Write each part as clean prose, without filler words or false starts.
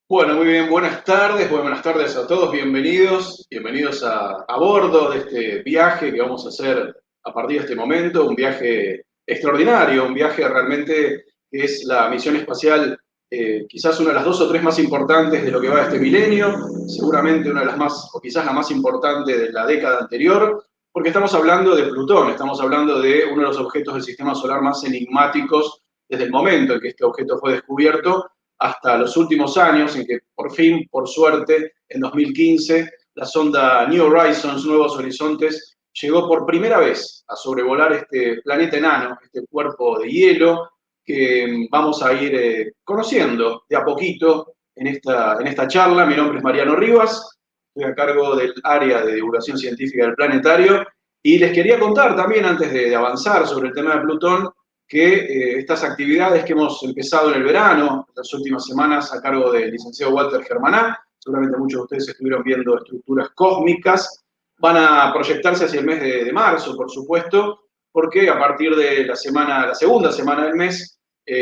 Bueno, muy bien, buenas tardes a todos, bienvenidos a bordo de este viaje que vamos a hacer a partir de este momento, un viaje extraordinario, un viaje realmente que es la misión espacial, quizás una de las dos o tres más importantes de lo que va de este milenio, seguramente una de las más, o quizás la más importante de la década anterior, porque estamos hablando de Plutón, estamos hablando de uno de los objetos del sistema solar más enigmáticos desde el momento en que este objeto fue descubierto hasta los últimos años, en que por fin, por suerte, en 2015, la sonda New Horizons, Nuevos Horizontes, llegó por primera vez a sobrevolar este planeta enano, este cuerpo de hielo, que vamos a ir conociendo de a poquito en esta charla. Mi nombre es Mariano Rivas, estoy a cargo del área de divulgación científica del planetario, y les quería contar también, antes de avanzar sobre el tema de Plutón, que estas actividades que hemos empezado en el verano, las últimas semanas, a cargo del licenciado Walter Germaná, seguramente muchos de ustedes estuvieron viendo estructuras cósmicas, van a proyectarse hacia el mes de marzo, por supuesto, porque a partir de la segunda semana del mes,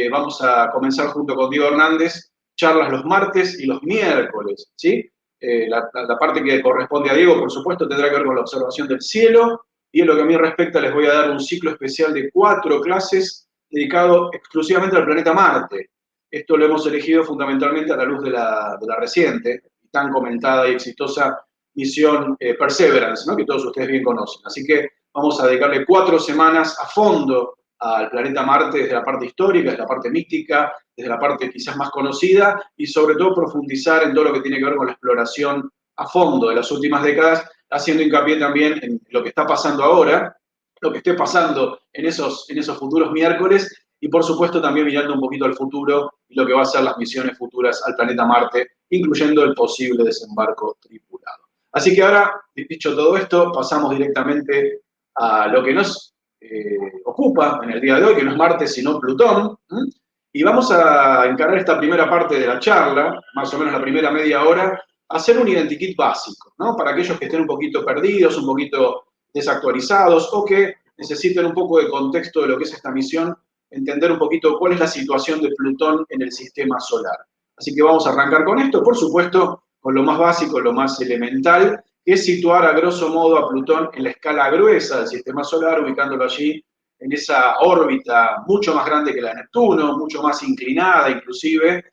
vamos a comenzar junto con Diego Hernández charlas los martes y los miércoles, ¿sí? La parte que corresponde a Diego, por supuesto, tendrá que ver con la observación del cielo, y en lo que a mí respecta les voy a dar un ciclo especial de 4 clases dedicado exclusivamente al planeta Marte. Esto lo hemos elegido fundamentalmente a la luz de la reciente y tan comentada y exitosa misión Perseverance, ¿no? Que todos ustedes bien conocen. Así que vamos a dedicarle 4 semanas a fondo al planeta Marte desde la parte histórica, desde la parte mística, desde la parte quizás más conocida y sobre todo profundizar en todo lo que tiene que ver con la exploración a fondo de las últimas décadas, haciendo hincapié también en lo que está pasando ahora, lo que esté pasando en esos futuros miércoles y por supuesto también mirando un poquito al futuro y lo que va a ser las misiones futuras al planeta Marte, incluyendo el posible desembarco tripulado. Así que ahora, dicho todo esto, pasamos directamente a lo que nos ocupa en el día de hoy, que no es Marte sino Plutón, y vamos a encarar esta primera parte de la charla, más o menos la primera media hora, hacer un identikit básico, ¿no? Para aquellos que estén un poquito perdidos, un poquito desactualizados o que necesiten un poco de contexto de lo que es esta misión, entender un poquito cuál es la situación de Plutón en el sistema solar. Así que vamos a arrancar con esto, por supuesto, con lo más básico, lo más elemental, que es situar a grosso modo a Plutón en la escala gruesa del sistema solar, ubicándolo allí en esa órbita mucho más grande que la de Neptuno, mucho más inclinada inclusive,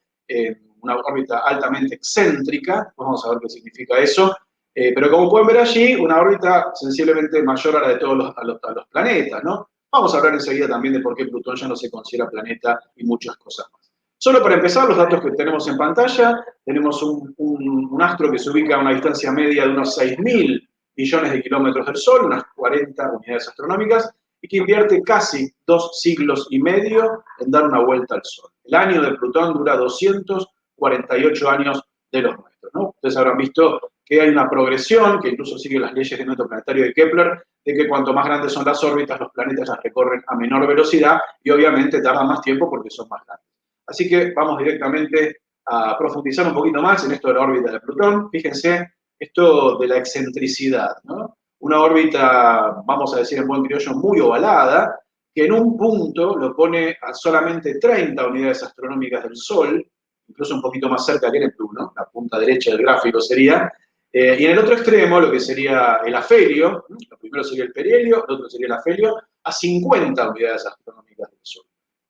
una órbita altamente excéntrica, vamos a ver qué significa eso, pero como pueden ver allí, una órbita sensiblemente mayor a la de todos los planetas, ¿no? Vamos a hablar enseguida también de por qué Plutón ya no se considera planeta y muchas cosas más. Solo para empezar, los datos que tenemos en pantalla, tenemos un astro que se ubica a una distancia media de unos 6.000 millones de kilómetros del Sol, unas 40 unidades astronómicas, y que invierte casi 2 siglos y medio en dar una vuelta al Sol. El año de Plutón dura 248 años de los nuestros, ¿no? Ustedes habrán visto que hay una progresión, que incluso sigue las leyes del método planetario de Kepler, de que cuanto más grandes son las órbitas, los planetas las recorren a menor velocidad y obviamente tardan más tiempo porque son más grandes. Así que vamos directamente a profundizar un poquito más en esto de la órbita de Plutón. Fíjense, esto de la excentricidad, ¿no? Una órbita, vamos a decir en buen criollo, muy ovalada, que en un punto lo pone a solamente 30 unidades astronómicas del Sol, incluso un poquito más cerca que Neptuno, la punta derecha del gráfico sería, y en el otro extremo, lo que sería el afelio, lo primero sería el perihelio, el otro sería el afelio, a 50 unidades astronómicas del Sol.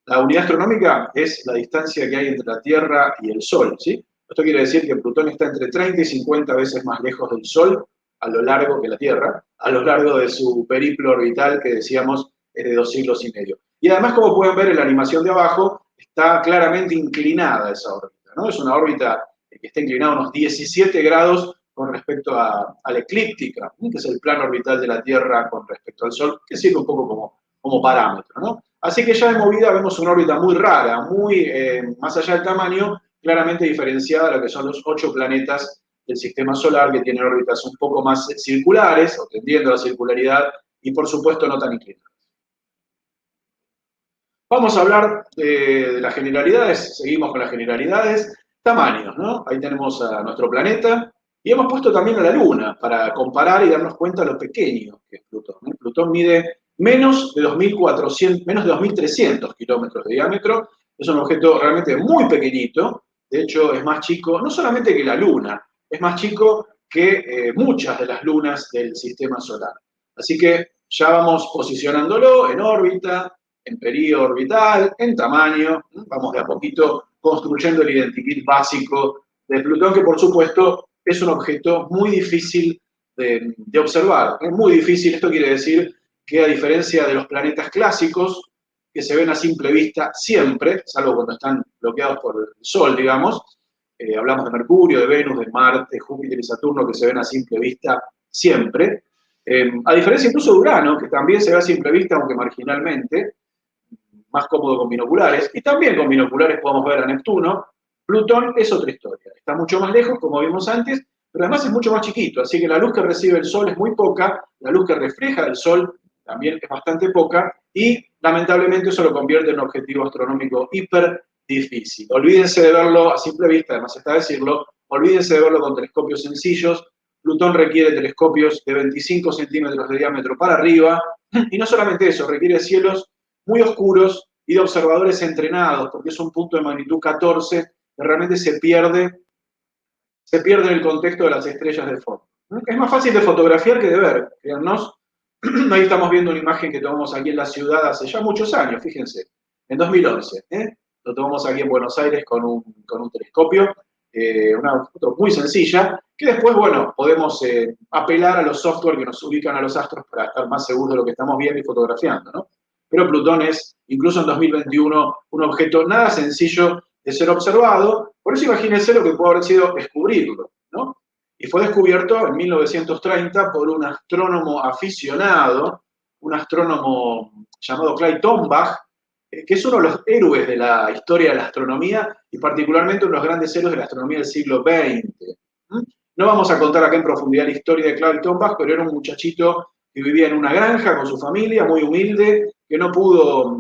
La unidad astronómica es la distancia que hay entre la Tierra y el Sol, ¿sí? Esto quiere decir que Plutón está entre 30 y 50 veces más lejos del Sol a lo largo que la Tierra, a lo largo de su periplo orbital que decíamos es de 2 siglos y medio. Y además, como pueden ver en la animación de abajo, está claramente inclinada esa órbita, ¿no? Es una órbita que está inclinada unos 17 grados con respecto a la eclíptica, que es el plano orbital de la Tierra con respecto al Sol, que sirve un poco como parámetro, ¿no? Así que ya de movida vemos una órbita muy rara, muy más allá del tamaño, claramente diferenciada de lo que son los 8 planetas del sistema solar, que tienen órbitas un poco más circulares, o tendiendo a la circularidad, y por supuesto no tan inclinadas. Vamos a hablar de las generalidades, seguimos con las generalidades, tamaños, ¿no? Ahí tenemos a nuestro planeta, y hemos puesto también a la Luna para comparar y darnos cuenta de lo pequeño que es Plutón, ¿no? Plutón mide menos de 2.400, menos de 2.300 kilómetros de diámetro, es un objeto realmente muy pequeñito, de hecho es más chico, no solamente que la Luna, es más chico que muchas de las lunas del sistema solar. Así que ya vamos posicionándolo en órbita, en periodo orbital, en tamaño, vamos de a poquito construyendo el identikit básico de Plutón, que por supuesto es un objeto muy difícil de observar. Es muy difícil, esto quiere decir que a diferencia de los planetas clásicos, que se ven a simple vista siempre, salvo cuando están bloqueados por el Sol, digamos, hablamos de Mercurio, de Venus, de Marte, Júpiter y Saturno, que se ven a simple vista siempre, a diferencia incluso de Urano, que también se ve a simple vista, aunque marginalmente, más cómodo con binoculares, y también con binoculares podemos ver a Neptuno. Plutón es otra historia, está mucho más lejos, como vimos antes, pero además es mucho más chiquito, así que la luz que recibe el Sol es muy poca, la luz que refleja del Sol también es bastante poca, y lamentablemente eso lo convierte en un objetivo astronómico hiper difícil. Olvídense de verlo a simple vista, además está decirlo, olvídense de verlo con telescopios sencillos. Plutón requiere telescopios de 25 centímetros de diámetro para arriba, y no solamente eso, requiere cielos muy oscuros y de observadores entrenados, porque es un punto de magnitud 14 que realmente se pierde en el contexto de las estrellas de fondo. Es más fácil de fotografiar que de ver, créannos. Ahí estamos viendo una imagen que tomamos aquí en la ciudad hace ya muchos años, fíjense, en 2011. Lo tomamos aquí en Buenos Aires con un telescopio, una foto muy sencilla, que después, bueno, podemos apelar a los software que nos ubican a los astros para estar más seguros de lo que estamos viendo y fotografiando, ¿no? Pero Plutón es, incluso en 2021, un objeto nada sencillo de ser observado, por eso imagínense lo que puede haber sido descubrirlo, ¿no? Y fue descubierto en 1930 por un astrónomo aficionado, un astrónomo llamado Clyde Tombaugh, que es uno de los héroes de la historia de la astronomía y particularmente uno de los grandes héroes de la astronomía del siglo XX. No vamos a contar acá en profundidad la historia de Clyde Tombaugh, pero era un muchachito que vivía en una granja con su familia, muy humilde, que no pudo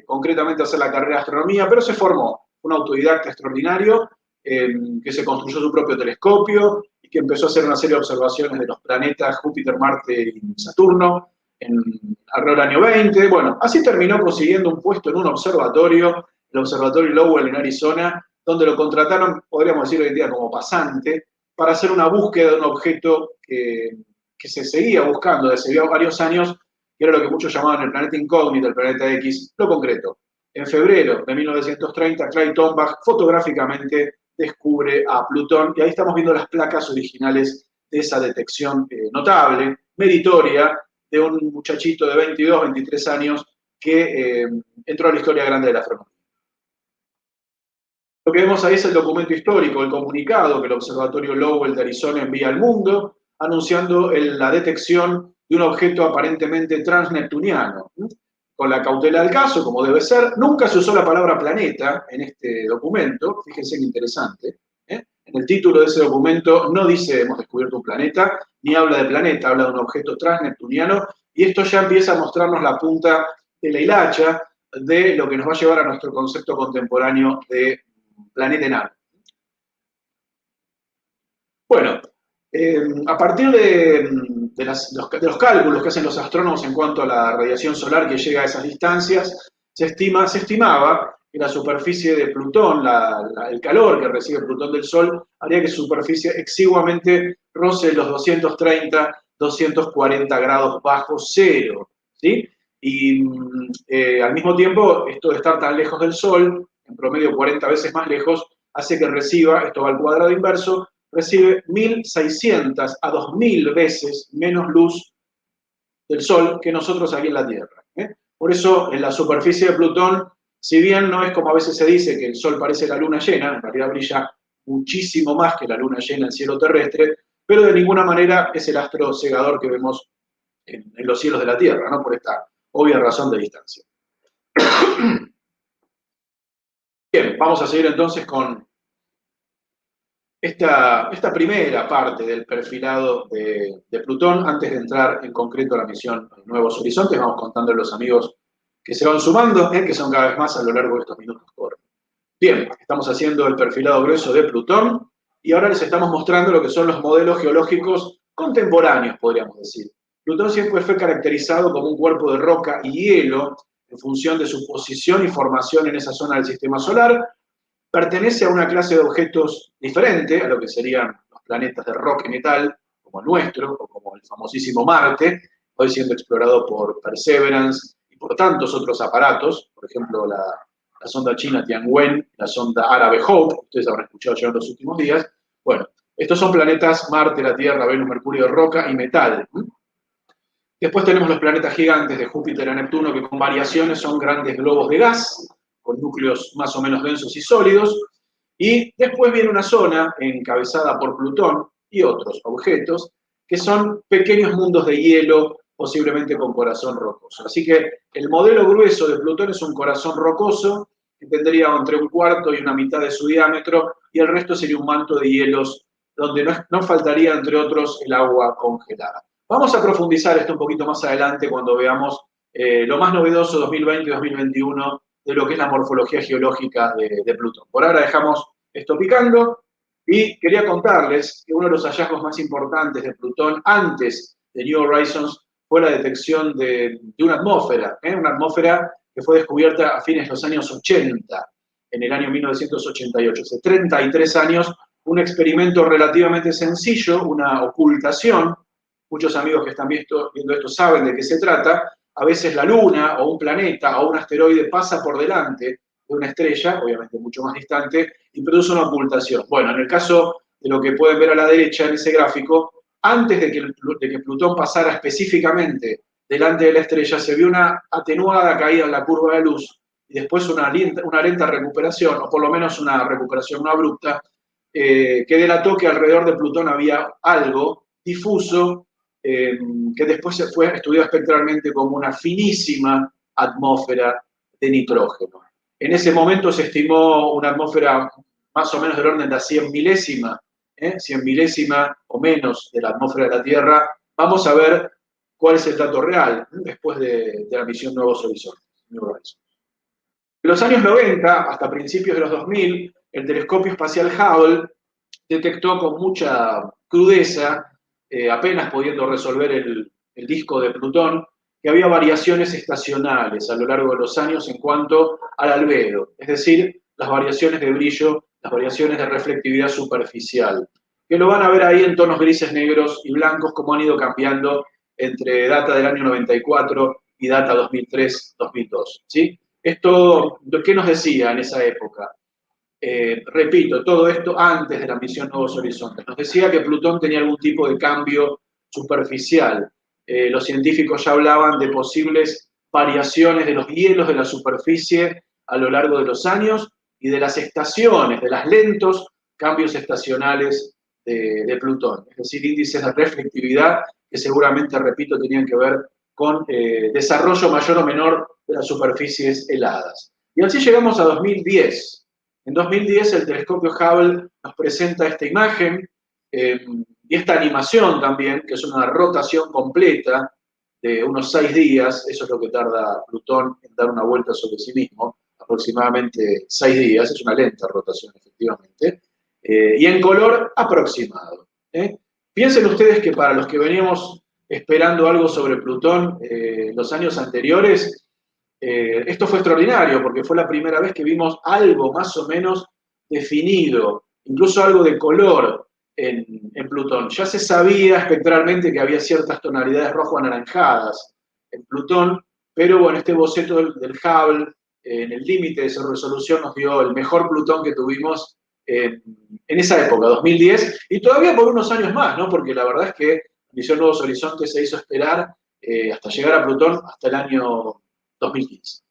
concretamente hacer la carrera de astronomía, pero se formó, un autodidacta extraordinario, que se construyó su propio telescopio y que empezó a hacer una serie de observaciones de los planetas Júpiter, Marte y Saturno alrededor del año 20. Bueno, así terminó consiguiendo un puesto en un observatorio, el Observatorio Lowell en Arizona, donde lo contrataron, podríamos decir hoy en día, como pasante, para hacer una búsqueda de un objeto que se seguía buscando desde hace varios años, que era lo que muchos llamaban el planeta incógnito, el planeta X, lo concreto. En febrero de 1930, Clyde Tombaugh fotográficamente descubre a Plutón, y ahí estamos viendo las placas originales de esa detección notable, meritoria, de un muchachito de 22, 23 años que entró a la historia grande de la astronomía. Lo que vemos ahí es el documento histórico, el comunicado que el Observatorio Lowell de Arizona envía al mundo, anunciando la detección de un objeto aparentemente transneptuniano. Con la cautela del caso, como debe ser, nunca se usó la palabra planeta en este documento, fíjense qué interesante. En el título de ese documento no dice hemos descubierto un planeta, ni habla de planeta, habla de un objeto transneptuniano, y esto ya empieza a mostrarnos la punta de la hilacha de lo que nos va a llevar a nuestro concepto contemporáneo de planeta enano. Bueno, a partir de los cálculos que hacen los astrónomos en cuanto a la radiación solar que llega a esas distancias, se estimaba que la superficie de Plutón, el calor que recibe Plutón del Sol, haría que su superficie exiguamente roce los 230, 240 grados bajo cero, ¿sí? Y al mismo tiempo, esto de estar tan lejos del Sol, en promedio 40 veces más lejos, hace que reciba, esto va al cuadrado inverso, recibe 1.600 a 2.000 veces menos luz del Sol que nosotros aquí en la Tierra. Por eso, en la superficie de Plutón, si bien no es como a veces se dice que el Sol parece la luna llena, en realidad brilla muchísimo más que la luna llena en el cielo terrestre, pero de ninguna manera es el astro cegador que vemos en los cielos de la Tierra, ¿no? Por esta obvia razón de distancia. Bien, vamos a seguir entonces con esta primera parte del perfilado de Plutón. Antes de entrar en concreto a la misión Nuevos Horizontes, vamos contando a los amigos que se van sumando, que son cada vez más a lo largo de estos minutos cortos. Bien, estamos haciendo el perfilado grueso de Plutón y ahora les estamos mostrando lo que son los modelos geológicos contemporáneos, podríamos decir. Plutón siempre fue caracterizado como un cuerpo de roca y hielo en función de su posición y formación en esa zona del sistema solar, pertenece a una clase de objetos diferente a lo que serían los planetas de roca y metal, como el nuestro, o como el famosísimo Marte, hoy siendo explorado por Perseverance y por tantos otros aparatos, por ejemplo, la sonda china Tianwen, la sonda árabe Hope, ustedes habrán escuchado ya en los últimos días. Bueno, estos son planetas Marte, la Tierra, Venus, Mercurio, de roca y metal. Después tenemos los planetas gigantes de Júpiter a Neptuno, que con variaciones son grandes globos de gas, con núcleos más o menos densos y sólidos. Y después viene una zona encabezada por Plutón y otros objetos, que son pequeños mundos de hielo, posiblemente con corazón rocoso. Así que el modelo grueso de Plutón es un corazón rocoso, que tendría entre un cuarto y una mitad de su diámetro, y el resto sería un manto de hielos, donde no faltaría, entre otros, el agua congelada. Vamos a profundizar esto un poquito más adelante cuando veamos lo más novedoso 2020 y 2021 de lo que es la morfología geológica de Plutón. Por ahora dejamos esto picando y quería contarles que uno de los hallazgos más importantes de Plutón antes de New Horizons fue la detección de una atmósfera que fue descubierta a fines de los años 80, en el año 1988, hace 33 años, un experimento relativamente sencillo, una ocultación. Muchos amigos que están viendo esto saben de qué se trata. A veces la Luna o un planeta o un asteroide pasa por delante de una estrella, obviamente mucho más distante, y produce una ocultación. Bueno, en el caso de lo que pueden ver a la derecha en ese gráfico, antes de que Plutón pasara específicamente delante de la estrella, se vio una atenuada caída en la curva de luz y después una lenta recuperación, o por lo menos una recuperación no abrupta, que delató que alrededor de Plutón había algo difuso, que después se fue estudiado espectralmente como una finísima atmósfera de nitrógeno. En ese momento se estimó una atmósfera más o menos del orden de la 100 milésima, 100 milésima o menos de la atmósfera de la Tierra. Vamos a ver cuál es el dato real después de la misión Nuevos Horizontes. En los años 90, hasta principios de los 2000, el telescopio espacial Hubble detectó con mucha crudeza, apenas pudiendo resolver el disco de Plutón, que había variaciones estacionales a lo largo de los años en cuanto al albedo, es decir, las variaciones de brillo, las variaciones de reflectividad superficial, que lo van a ver ahí en tonos grises, negros y blancos, como han ido cambiando entre data del año 94 y data 2003-2002. ¿Sí? Esto, ¿qué nos decía en esa época? Repito, todo esto antes de la misión Nuevos Horizontes. Nos decía que Plutón tenía algún tipo de cambio superficial. Los científicos ya hablaban de posibles variaciones de los hielos de la superficie a lo largo de los años y de las estaciones, de los lentos cambios estacionales de Plutón. Es decir, índices de reflectividad que seguramente, repito, tenían que ver con desarrollo mayor o menor de las superficies heladas. Y así llegamos a 2010. En 2010 el telescopio Hubble nos presenta esta imagen y esta animación también, que es una rotación completa de unos 6 días, eso es lo que tarda Plutón en dar una vuelta sobre sí mismo, aproximadamente 6 días, es una lenta rotación efectivamente, y en color aproximado. Piensen ustedes que para los que veníamos esperando algo sobre Plutón los años anteriores, esto fue extraordinario porque fue la primera vez que vimos algo más o menos definido, incluso algo de color en Plutón. Ya se sabía espectralmente que había ciertas tonalidades rojo-anaranjadas en Plutón, pero bueno, este boceto del Hubble, en el límite de su resolución, nos dio el mejor Plutón que tuvimos en esa época, 2010, y todavía por unos años más, ¿no? Porque la verdad es que la misión Nuevos Horizontes se hizo esperar hasta llegar a Plutón hasta el año 2015.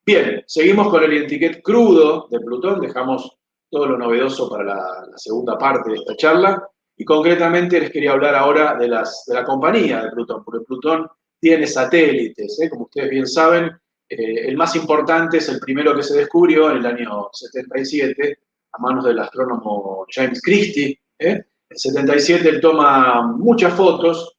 Bien, seguimos con el identiquet crudo de Plutón, dejamos todo lo novedoso para la segunda parte de esta charla, y concretamente les quería hablar ahora de la compañía de Plutón, porque Plutón tiene satélites, como ustedes bien saben, el más importante es el primero que se descubrió en el año 77, a manos del astrónomo James Christie. En 77 él toma muchas fotos,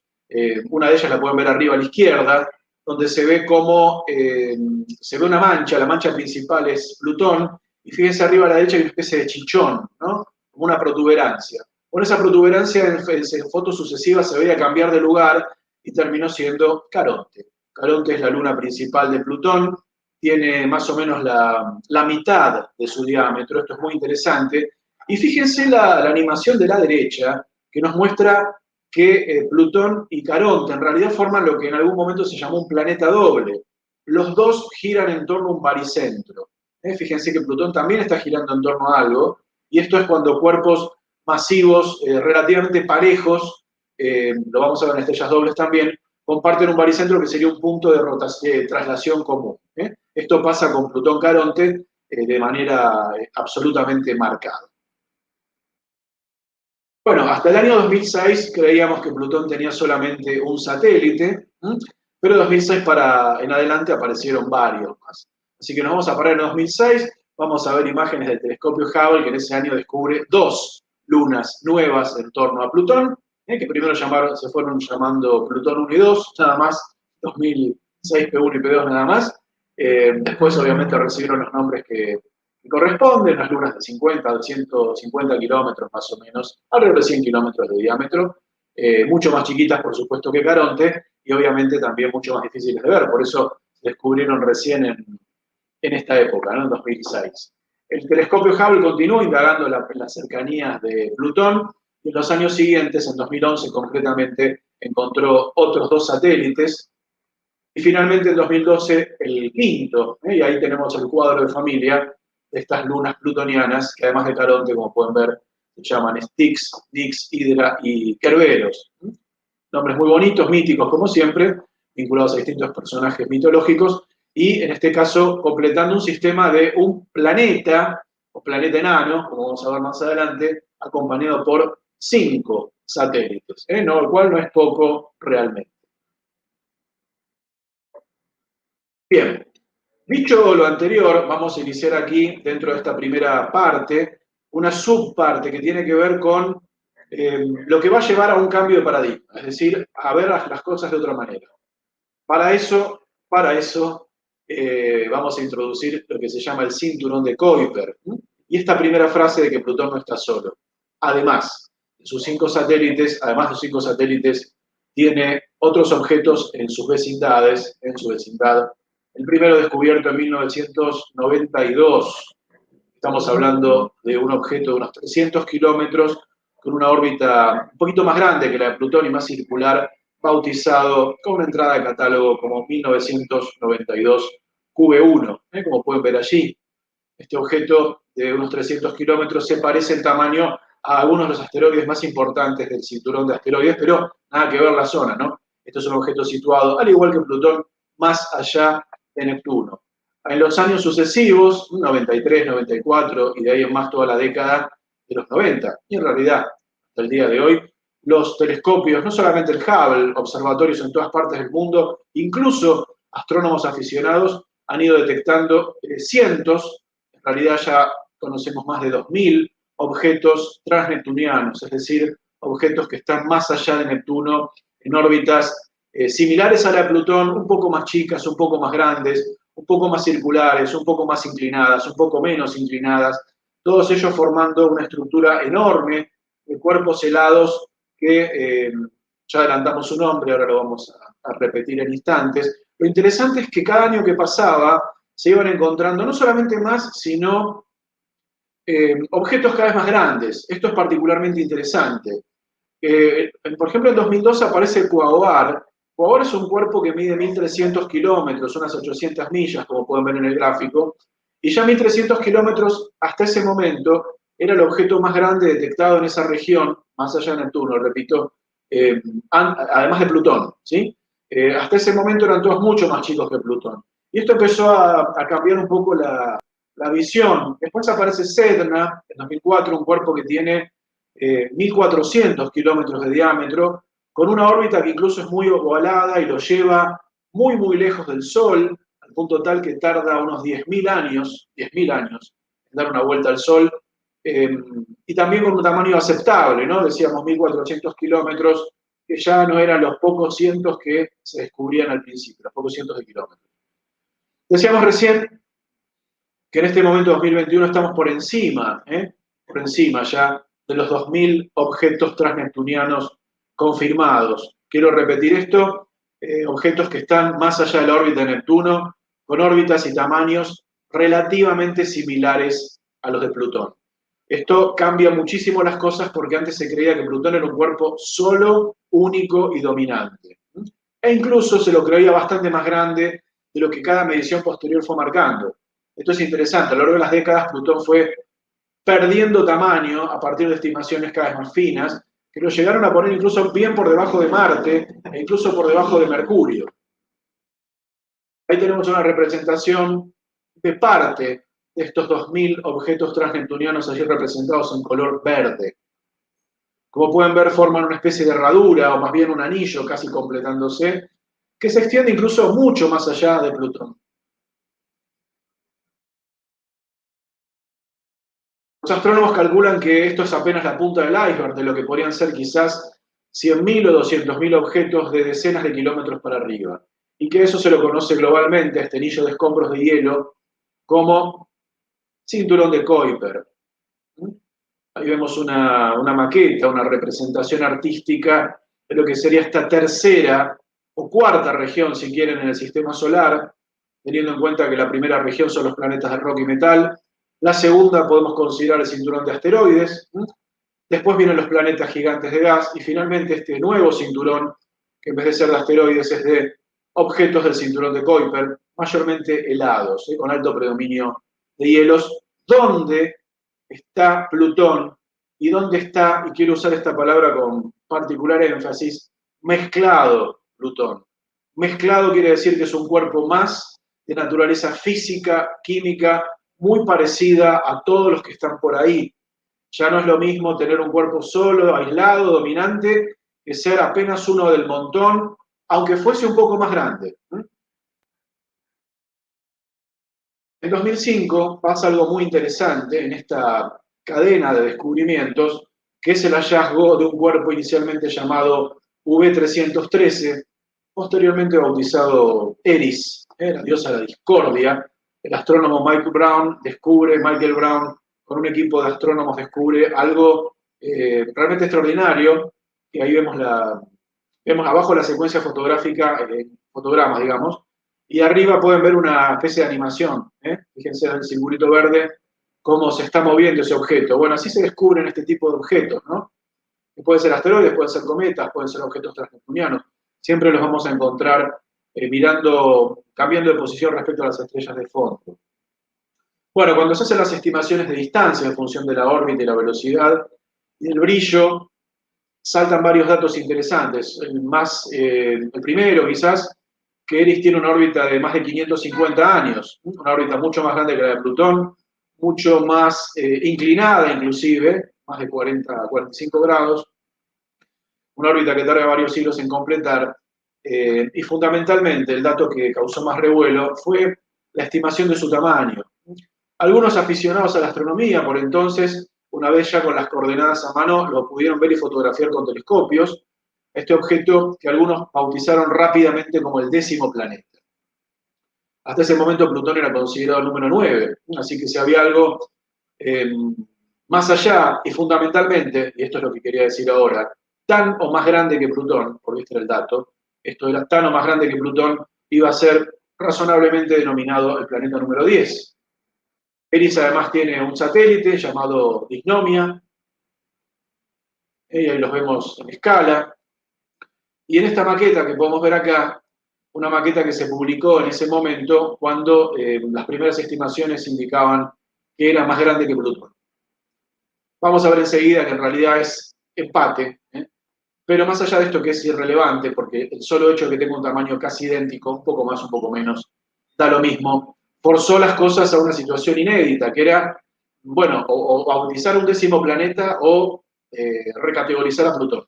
una de ellas la pueden ver arriba a la izquierda, donde se ve como se ve una mancha, la mancha principal es Plutón, y fíjense arriba a la derecha hay una especie de chichón, ¿no? Como una protuberancia. Con esa protuberancia en fotos sucesivas se veía cambiar de lugar y terminó siendo Caronte. Caronte es la luna principal de Plutón, tiene más o menos la mitad de su diámetro. Esto es muy interesante. Y fíjense la animación de la derecha, que nos muestra que Plutón y Caronte en realidad forman lo que en algún momento se llamó un planeta doble. Los dos giran en torno a un baricentro. Fíjense que Plutón también está girando en torno a algo, y esto es cuando cuerpos masivos relativamente parejos, lo vamos a ver en estrellas dobles también, comparten un baricentro que sería un punto de rotación, de traslación común. Esto pasa con Plutón-Caronte de manera absolutamente marcada. Bueno, hasta el año 2006 creíamos que Plutón tenía solamente un satélite, pero en 2006 en adelante aparecieron varios más. Así que nos vamos a parar en 2006, vamos a ver imágenes del telescopio Hubble, que en ese año descubre 2 lunas nuevas en torno a Plutón, que primero se fueron llamando Plutón 1 y 2, nada más, 2006 P1 y P2 nada más. Después obviamente recibieron los nombres que corresponden, las lunas de 50 a 250 kilómetros más o menos, alrededor de 100 kilómetros de diámetro, mucho más chiquitas por supuesto que Caronte, y obviamente también mucho más difíciles de ver, por eso se descubrieron recién en esta época, ¿no? En 2006. El telescopio Hubble continuó indagando en las cercanías de Plutón, y en los años siguientes, en 2011 concretamente, encontró otros 2 satélites, y finalmente en 2012 el quinto, y ahí tenemos el cuadro de familia de estas lunas plutonianas, que además de Caronte, como pueden ver, se llaman Styx, Dix, Hydra y Kerberos. Nombres muy bonitos, míticos como siempre, vinculados a distintos personajes mitológicos, y en este caso completando un sistema de un planeta, o planeta enano, como vamos a ver más adelante, acompañado por 5 satélites, ¿no? Lo cual no es poco realmente. Bien, dicho lo anterior, vamos a iniciar aquí, dentro de esta primera parte, una subparte que tiene que ver con lo que va a llevar a un cambio de paradigma, es decir, a ver las cosas de otra manera. Para eso vamos a introducir lo que se llama el cinturón de Kuiper, y esta primera frase de que Plutón no está solo. Además de sus 5 satélites, tiene otros objetos en sus vecindades, en su vecindad. El primero descubierto en 1992. Estamos hablando de un objeto de unos 300 kilómetros con una órbita un poquito más grande que la de Plutón y más circular, bautizado con una entrada de catálogo como 1992 QB1. Como pueden ver allí, este objeto de unos 300 kilómetros se parece en tamaño a algunos de los asteroides más importantes del cinturón de asteroides, pero nada que ver la zona, ¿no? Esto es un objeto situado, al igual que Plutón, más allá de Neptuno. En los años sucesivos, 93, 94 y de ahí en más toda la década de los 90, y en realidad hasta el día de hoy, los telescopios, no solamente el Hubble, observatorios en todas partes del mundo, incluso astrónomos aficionados, han ido detectando cientos, en realidad ya conocemos más de 2000 objetos transneptunianos, es decir, objetos que están más allá de Neptuno, en órbitas similares a la de Plutón, un poco más chicas, un poco más grandes, un poco más circulares, un poco más inclinadas, un poco menos inclinadas, todos ellos formando una estructura enorme de cuerpos helados que ya adelantamos su nombre, ahora lo vamos a repetir en instantes. Lo interesante es que cada año que pasaba se iban encontrando no solamente más, sino objetos cada vez más grandes. Esto es particularmente interesante. Por ejemplo, en 2002 aparece el Quaoar. Quaoar es un cuerpo que mide 1.300 kilómetros, unas 800 millas, como pueden ver en el gráfico, y ya 1.300 kilómetros hasta ese momento era el objeto más grande detectado en esa región, más allá de Neptuno, repito, además de Plutón, ¿sí? Hasta ese momento eran todos mucho más chicos que Plutón. Y esto empezó a cambiar un poco la visión. Después aparece Sedna, en 2004, un cuerpo que tiene 1.400 kilómetros de diámetro, con una órbita que incluso es muy ovalada y lo lleva muy, muy lejos del Sol, al punto tal que tarda unos 10.000 años, en dar una vuelta al Sol, y también con un tamaño aceptable, ¿no? Decíamos 1.400 kilómetros, que ya no eran los pocos cientos que se descubrían al principio, los pocos cientos de kilómetros. Decíamos recién que en este momento 2021 estamos por encima ya de los 2.000 objetos transneptunianos confirmados. Quiero repetir esto, objetos que están más allá de la órbita de Neptuno, con órbitas y tamaños relativamente similares a los de Plutón. Esto cambia muchísimo las cosas porque antes se creía que Plutón era un cuerpo solo, único y dominante. E incluso se lo creía bastante más grande de lo que cada medición posterior fue marcando. Esto es interesante, a lo largo de las décadas Plutón fue perdiendo tamaño a partir de estimaciones cada vez más finas, que lo llegaron a poner incluso bien por debajo de Marte e incluso por debajo de Mercurio. Ahí tenemos una representación de parte de estos 2000 objetos transneptunianos allí representados en color verde. Como pueden ver, forman una especie de herradura, o más bien un anillo casi completándose, que se extiende incluso mucho más allá de Plutón. Los astrónomos calculan que esto es apenas la punta del iceberg de lo que podrían ser quizás 100.000 o 200.000 objetos de decenas de kilómetros para arriba, y que eso se lo conoce globalmente a este anillo de escombros de hielo como cinturón de Kuiper. Ahí vemos una maqueta, una representación artística de lo que sería esta tercera o cuarta región, si quieren, en el sistema solar, teniendo en cuenta que la primera región son los planetas de roca y metal, la segunda podemos considerar el cinturón de asteroides, después vienen los planetas gigantes de gas, y finalmente este nuevo cinturón, que en vez de ser de asteroides es de objetos del cinturón de Kuiper, mayormente helados, con alto predominio de hielos, donde está Plutón y dónde está, y quiero usar esta palabra con particular énfasis, mezclado Plutón. Mezclado quiere decir que es un cuerpo más de naturaleza física, química, muy parecida a todos los que están por ahí. Ya no es lo mismo tener un cuerpo solo, aislado, dominante, que ser apenas uno del montón, aunque fuese un poco más grande. En 2005 pasa algo muy interesante en esta cadena de descubrimientos, que es el hallazgo de un cuerpo inicialmente llamado V313, posteriormente bautizado Eris, la diosa de la discordia. El astrónomo Michael Brown, con un equipo de astrónomos descubre algo realmente extraordinario, que ahí vemos abajo la secuencia fotográfica, fotogramas, digamos, y arriba pueden ver una especie de animación. Fíjense en el simbolito verde cómo se está moviendo ese objeto. Bueno, así se descubren este tipo de objetos, ¿no? Que pueden ser asteroides, pueden ser cometas, pueden ser objetos transneptunianos. Siempre los vamos a encontrar cambiando de posición respecto a las estrellas de fondo. Bueno, cuando se hacen las estimaciones de distancia en función de la órbita y la velocidad y el brillo, saltan varios datos interesantes. El primero, quizás, que Eris tiene una órbita de más de 550 años, una órbita mucho más grande que la de Plutón, mucho más inclinada inclusive, más de 40 a 45 grados, una órbita que tarda varios siglos en completar, y fundamentalmente el dato que causó más revuelo fue la estimación de su tamaño. Algunos aficionados a la astronomía, por entonces, una vez ya con las coordenadas a mano, lo pudieron ver y fotografiar con telescopios, este objeto que algunos bautizaron rápidamente como el 10º planeta. Hasta ese momento Plutón era considerado el número 9, así que si había algo más allá y fundamentalmente, y esto es lo que quería decir ahora, tan o más grande que Plutón, porque este era el dato, esto era tan o más grande que Plutón, iba a ser razonablemente denominado el planeta número 10. Eris además tiene un satélite llamado Dysnomia, y ahí los vemos en escala. Y en esta maqueta que podemos ver acá, una maqueta que se publicó en ese momento cuando las primeras estimaciones indicaban que era más grande que Plutón. Vamos a ver enseguida que en realidad es empate, pero más allá de esto que es irrelevante, porque el solo hecho de que tenga un tamaño casi idéntico, un poco más, un poco menos, da lo mismo, forzó las cosas a una situación inédita, que era, bueno, o bautizar un 10º planeta o recategorizar a Plutón.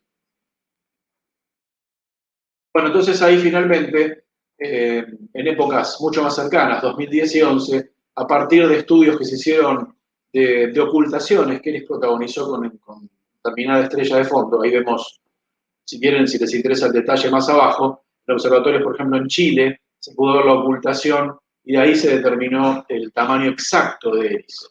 Bueno, entonces ahí finalmente, en épocas mucho más cercanas, 2010 y 11, a partir de estudios que se hicieron de ocultaciones que Eris protagonizó con determinada estrella de fondo, ahí vemos, si quieren, si les interesa el detalle más abajo, en observatorios, por ejemplo, en Chile, se pudo ver la ocultación y de ahí se determinó el tamaño exacto de Eris.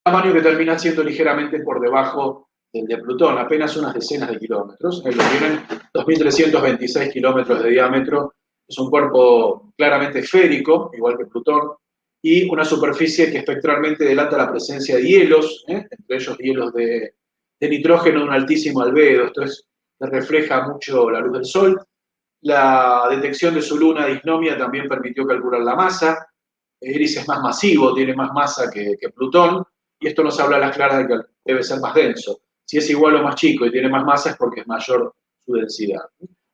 Tamaño que termina siendo ligeramente por debajo del de Plutón, apenas unas decenas de kilómetros. Ahí lo tienen, 2.326 kilómetros de diámetro es un cuerpo claramente esférico, igual que Plutón, y una superficie que espectralmente delata la presencia de hielos, entre ellos hielos de nitrógeno de un altísimo albedo. Esto es, que refleja mucho la luz del Sol. La detección de su luna disnomia también permitió calcular la masa. Eris es más masivo, tiene más masa que Plutón, y esto nos habla a las claras de que debe ser más denso. Si es igual o más chico y tiene más masa es porque es mayor su densidad.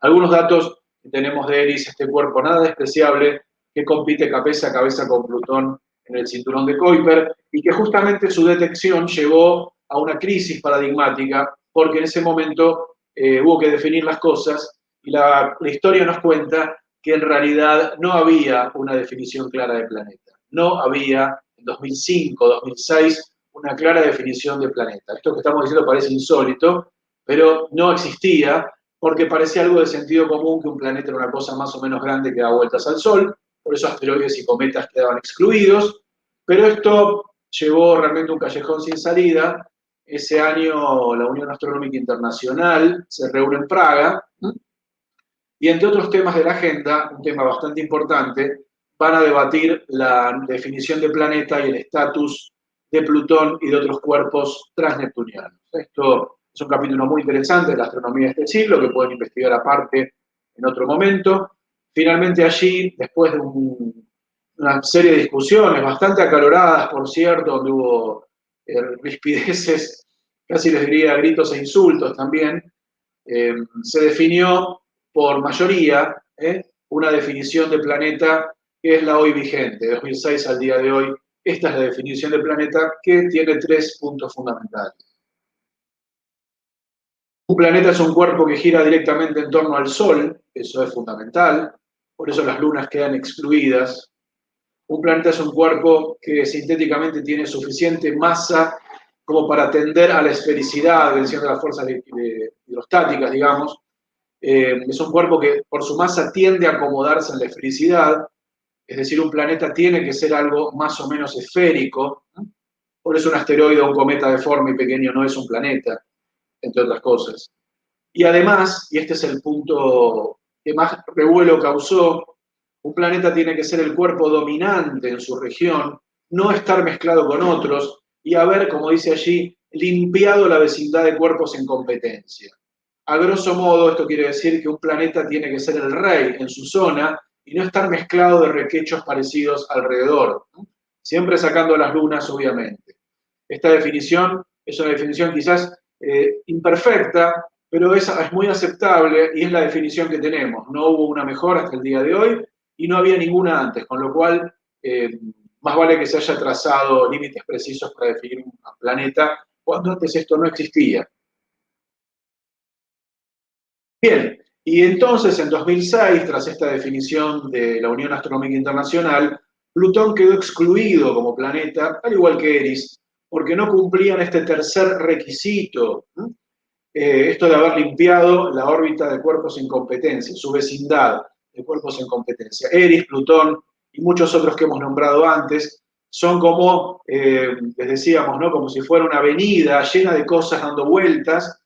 Algunos datos que tenemos de Eris, este cuerpo nada despreciable, que compite cabeza a cabeza con Plutón en el cinturón de Kuiper, y que justamente su detección llevó a una crisis paradigmática, porque en ese momento hubo que definir las cosas, y la historia nos cuenta que en realidad no había una definición clara de planeta. No había en 2005, 2006 una clara definición de planeta. Esto que estamos diciendo parece insólito, pero no existía porque parecía algo de sentido común que un planeta era una cosa más o menos grande que da vueltas al Sol, por eso asteroides y cometas quedaban excluidos, pero esto llevó realmente un callejón sin salida. Ese año la Unión Astronómica Internacional se reúne en Praga, y entre otros temas de la agenda, un tema bastante importante, van a debatir la definición de planeta y el estatus de Plutón y de otros cuerpos transneptunianos. Esto es un capítulo muy interesante de la astronomía de este siglo que pueden investigar aparte en otro momento. Finalmente allí, después de una serie de discusiones bastante acaloradas, por cierto, donde hubo rispideces, casi les diría gritos e insultos también, se definió por mayoría una definición de planeta que es la hoy vigente, de 2006 al día de hoy. Esta es la definición de planeta que tiene 3 puntos fundamentales. Un planeta es un cuerpo que gira directamente en torno al Sol, eso es fundamental, por eso las lunas quedan excluidas. Un planeta es un cuerpo que sintéticamente tiene suficiente masa como para tender a la esfericidad, venciendo las fuerzas hidrostáticas, digamos. Es un cuerpo que por su masa tiende a acomodarse en la esfericidad, es decir, un planeta tiene que ser algo más o menos esférico, ¿no? Por eso un asteroide o un cometa deforme y pequeño no es un planeta, entre otras cosas. Y además, y este es el punto que más revuelo causó, un planeta tiene que ser el cuerpo dominante en su región, no estar mezclado con otros y haber, como dice allí, limpiado la vecindad de cuerpos en competencia. A grosso modo, esto quiere decir que un planeta tiene que ser el rey en su zona y no estar mezclado de requechos parecidos alrededor, ¿no? Siempre sacando las lunas, obviamente. Esta definición es una definición quizás imperfecta, pero es muy aceptable y es la definición que tenemos. No hubo una mejor hasta el día de hoy y no había ninguna antes, con lo cual más vale que se haya trazado límites precisos para definir un planeta, cuando antes esto no existía. Bien, y entonces en 2006, tras esta definición de la Unión Astronómica Internacional, Plutón quedó excluido como planeta, al igual que Eris, porque no cumplían este tercer requisito, ¿no? Esto de haber limpiado la órbita de cuerpos en competencia, su vecindad de cuerpos en competencia. Eris, Plutón y muchos otros que hemos nombrado antes son como, les decíamos, ¿no? Como si fuera una avenida llena de cosas dando vueltas,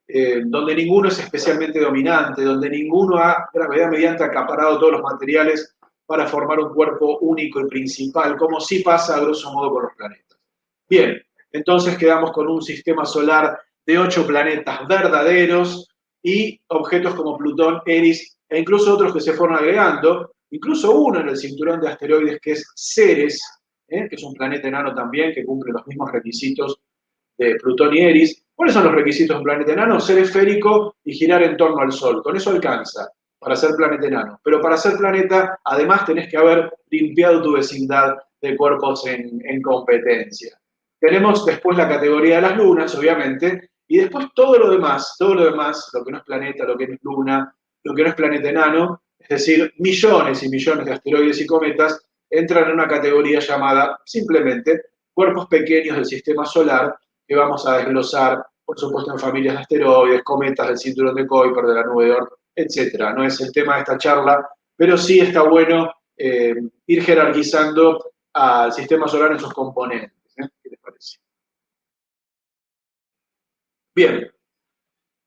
donde ninguno es especialmente dominante, donde ninguno ha, gravedad mediante, acaparado todos los materiales para formar un cuerpo único y principal, como sí pasa a grosso modo con los planetas. Bien, entonces quedamos con un sistema solar de 8 planetas verdaderos y objetos como Plutón, Eris e incluso otros que se fueron agregando, incluso uno en el cinturón de asteroides que es Ceres, que es un planeta enano también que cumple los mismos requisitos de Plutón y Eris. ¿Cuáles son los requisitos de un planeta enano? Ser esférico y girar en torno al Sol. Con eso alcanza para ser planeta enano. Pero para ser planeta, además tenés que haber limpiado tu vecindad de cuerpos en competencia. Tenemos después la categoría de las lunas, obviamente, y después todo lo demás, lo que no es planeta, lo que no es luna, lo que no es planeta enano, es decir, millones y millones de asteroides y cometas, entran en una categoría llamada simplemente cuerpos pequeños del sistema solar, que vamos a desglosar, por supuesto, en familias de asteroides, cometas del cinturón de Kuiper, de la nube de Oort, etc. No es el tema de esta charla, pero sí está bueno ir jerarquizando al sistema solar en sus componentes. ¿Qué les parece? Bien,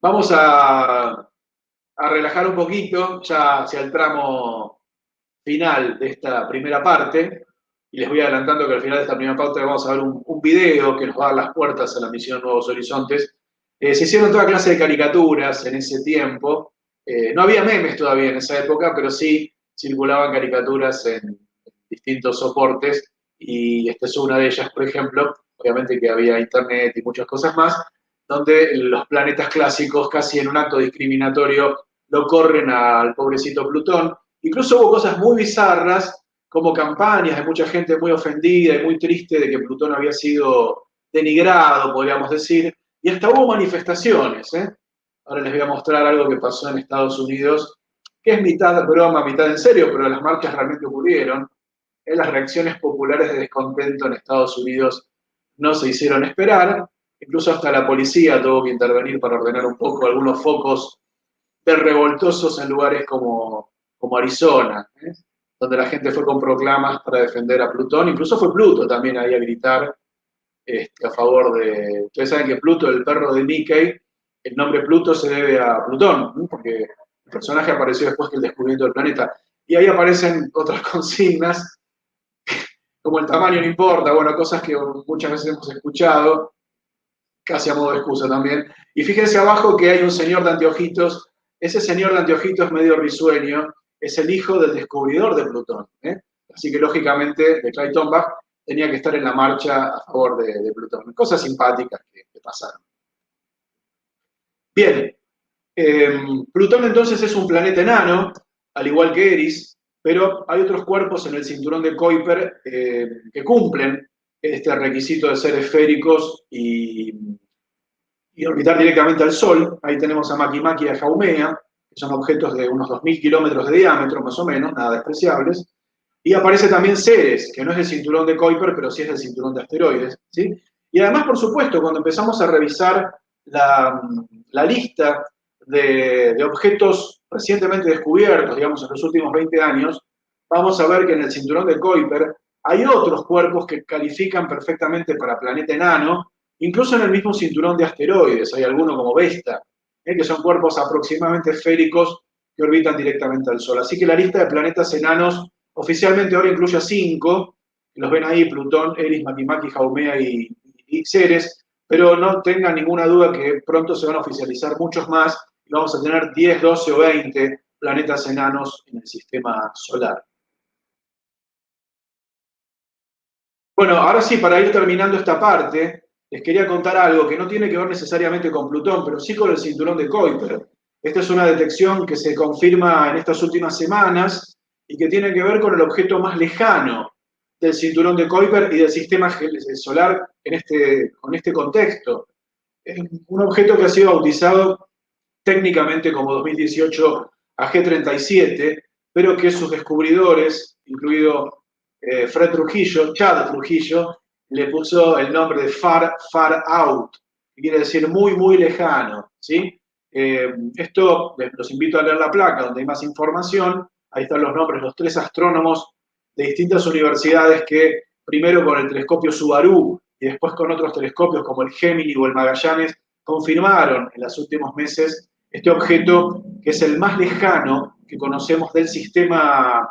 vamos a a relajar un poquito, ya hacia el tramo final de esta primera parte, y les voy adelantando que al final de esta primera parte vamos a ver un video que nos va a dar las puertas a la misión Nuevos Horizontes. Se hicieron toda clase de caricaturas en ese tiempo. No había memes todavía en esa época, pero sí circulaban caricaturas en distintos soportes, y esta es una de ellas, por ejemplo. Obviamente que había internet y muchas cosas más, donde los planetas clásicos, casi en un acto discriminatorio, lo corren al pobrecito Plutón. Incluso hubo cosas muy bizarras, como campañas de mucha gente muy ofendida y muy triste de que Plutón había sido denigrado, podríamos decir, y hasta hubo manifestaciones. Ahora les voy a mostrar algo que pasó en Estados Unidos, que es mitad broma, mitad en serio, pero las marchas realmente ocurrieron. Las reacciones populares de descontento en Estados Unidos no se hicieron esperar, incluso hasta la policía tuvo que intervenir para ordenar un poco algunos focos de revoltosos en lugares como Arizona, donde la gente fue con proclamas para defender a Plutón. Incluso fue Pluto también ahí a gritar a favor de... Ustedes saben que Pluto, el perro de Mickey, el nombre Pluto se debe a Plutón, ¿no? Porque el personaje apareció después que el descubrimiento del planeta. Y ahí aparecen otras consignas, como el tamaño no importa, bueno, cosas que muchas veces hemos escuchado, casi a modo de excusa también. Y fíjense abajo que hay un señor de anteojitos. Ese señor de anteojitos medio risueño es el hijo del descubridor de Plutón. Así que, lógicamente, de Clayton Bach tenía que estar en la marcha a favor de Plutón. Cosas simpáticas que pasaron. Bien, Plutón entonces es un planeta enano, al igual que Eris, pero hay otros cuerpos en el cinturón de Kuiper que cumplen este requisito de ser esféricos y orbitar directamente al Sol. Ahí tenemos a Makemake y a Haumea, que son objetos de unos 2.000 kilómetros de diámetro, más o menos, nada despreciables. Y aparece también Ceres, que no es del cinturón de Kuiper, pero sí es del cinturón de asteroides, ¿sí? Y además, por supuesto, cuando empezamos a revisar la lista de objetos recientemente descubiertos, digamos, en los últimos 20 años, vamos a ver que en el cinturón de Kuiper hay otros cuerpos que califican perfectamente para planeta enano, incluso en el mismo cinturón de asteroides. Hay algunos como Vesta, que son cuerpos aproximadamente esféricos que orbitan directamente al Sol. Así que la lista de planetas enanos oficialmente ahora incluye a 5, los ven ahí: Plutón, Eris, Makemake, Haumea y Ceres, pero no tengan ninguna duda que pronto se van a oficializar muchos más y vamos a tener 10, 12 o 20 planetas enanos en el sistema solar. Bueno, ahora sí, para ir terminando esta parte, les quería contar algo que no tiene que ver necesariamente con Plutón, pero sí con el cinturón de Kuiper. Esta es una detección que se confirma en estas últimas semanas y que tiene que ver con el objeto más lejano del cinturón de Kuiper y del sistema solar con este contexto. Es un objeto que ha sido bautizado técnicamente como 2018 AG37, pero que sus descubridores, incluido Fred Trujillo, Chad Trujillo, le puso el nombre de Far, Far Out, que quiere decir muy, muy lejano, ¿sí? Esto, los invito a leer la placa, donde hay más información. Ahí están los nombres, los 3 astrónomos de distintas universidades que, primero con el telescopio Subaru y después con otros telescopios como el Gemini o el Magallanes, confirmaron en los últimos meses este objeto que es el más lejano que conocemos del sistema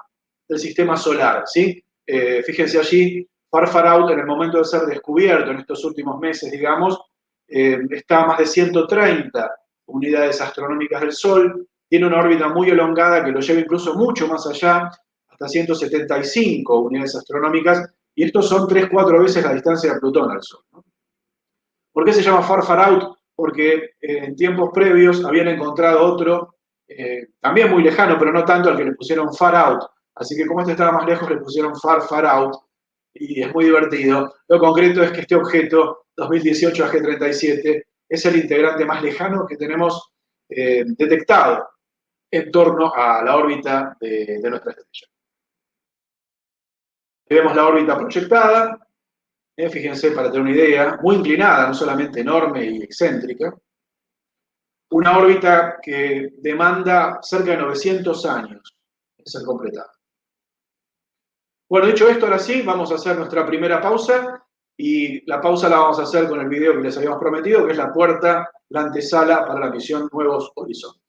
solar, ¿sí? Fíjense allí, Far Far Out, en el momento de ser descubierto en estos últimos meses, digamos, está a más de 130 unidades astronómicas del Sol, tiene una órbita muy elongada que lo lleva incluso mucho más allá, hasta 175 unidades astronómicas, y estos son 3-4 veces la distancia de Plutón al Sol, ¿no? ¿Por qué se llama Far Far Out? Porque en tiempos previos habían encontrado otro, también muy lejano, pero no tanto, al que le pusieron Far Out. Así que como este estaba más lejos, le pusieron Far Far Out, y es muy divertido. Lo concreto es que este objeto, 2018 AG37, es el integrante más lejano que tenemos detectado en torno a la órbita de nuestra estrella. Aquí vemos la órbita proyectada. Fíjense, para tener una idea, muy inclinada, no solamente enorme y excéntrica. Una órbita que demanda cerca de 900 años en ser completada. Bueno, dicho esto, ahora sí, vamos a hacer nuestra primera pausa, y la pausa la vamos a hacer con el video que les habíamos prometido, que es la puerta, la antesala para la misión Nuevos Horizontes.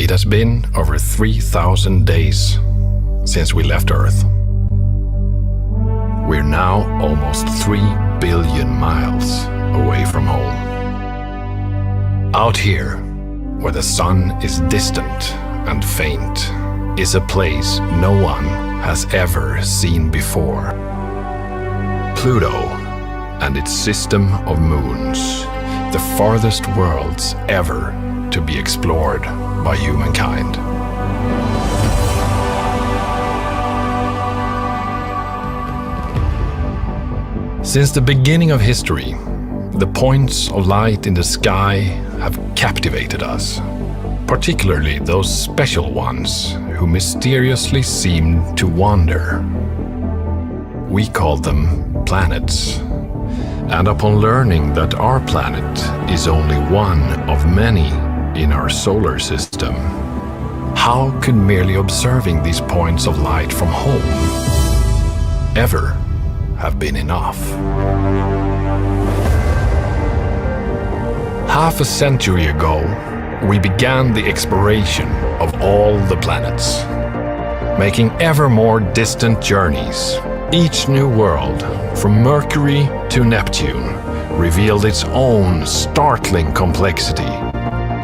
It has been over 3,000 days since we left Earth. We're now almost 3 billion miles away from home. Out here, where the sun is distant and faint, is a place no one has ever seen before. Pluto and its system of moons, the farthest worlds ever to be explored by humankind. Since the beginning of history, the points of light in the sky have captivated us, particularly those special ones who mysteriously seem to wander. We call them planets. And upon learning that our planet is only one of many in our solar system, how could merely observing these points of light from home ever have been enough? Half a century ago, we began the exploration of all the planets, making ever more distant journeys. Each new world, from Mercury to Neptune, revealed its own startling complexity,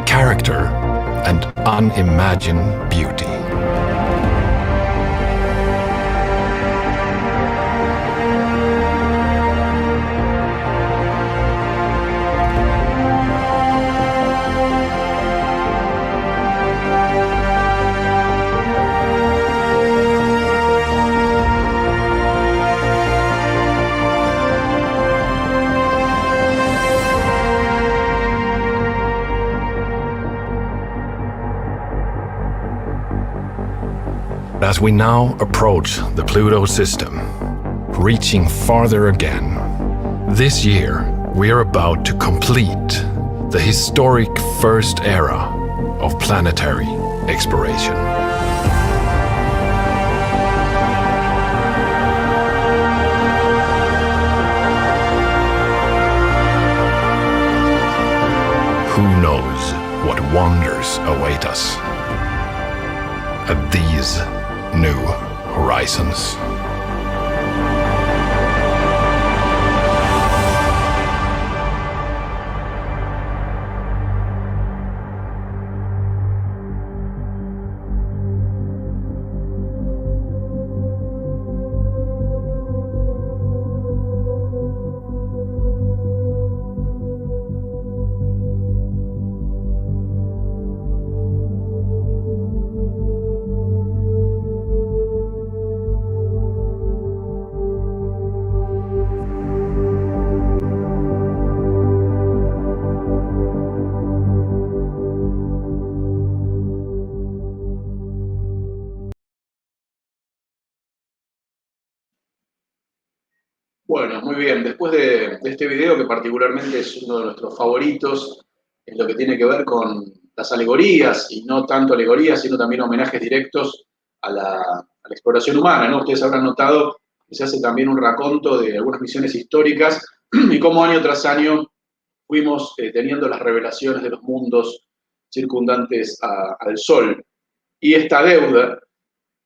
character, and unimagined beauty. As we now approach the Pluto system, reaching farther again, this year we are about to complete the historic first era of planetary exploration. Who knows what wonders await us at these new horizons. Bueno, muy bien. Después de este video, que particularmente es uno de nuestros favoritos, en lo que tiene que ver con las alegorías, y no tanto alegorías, sino también homenajes directos a la exploración humana, ¿no? Ustedes habrán notado que se hace también un raconto de algunas misiones históricas y cómo año tras año fuimos teniendo las revelaciones de los mundos circundantes al Sol. Y esta deuda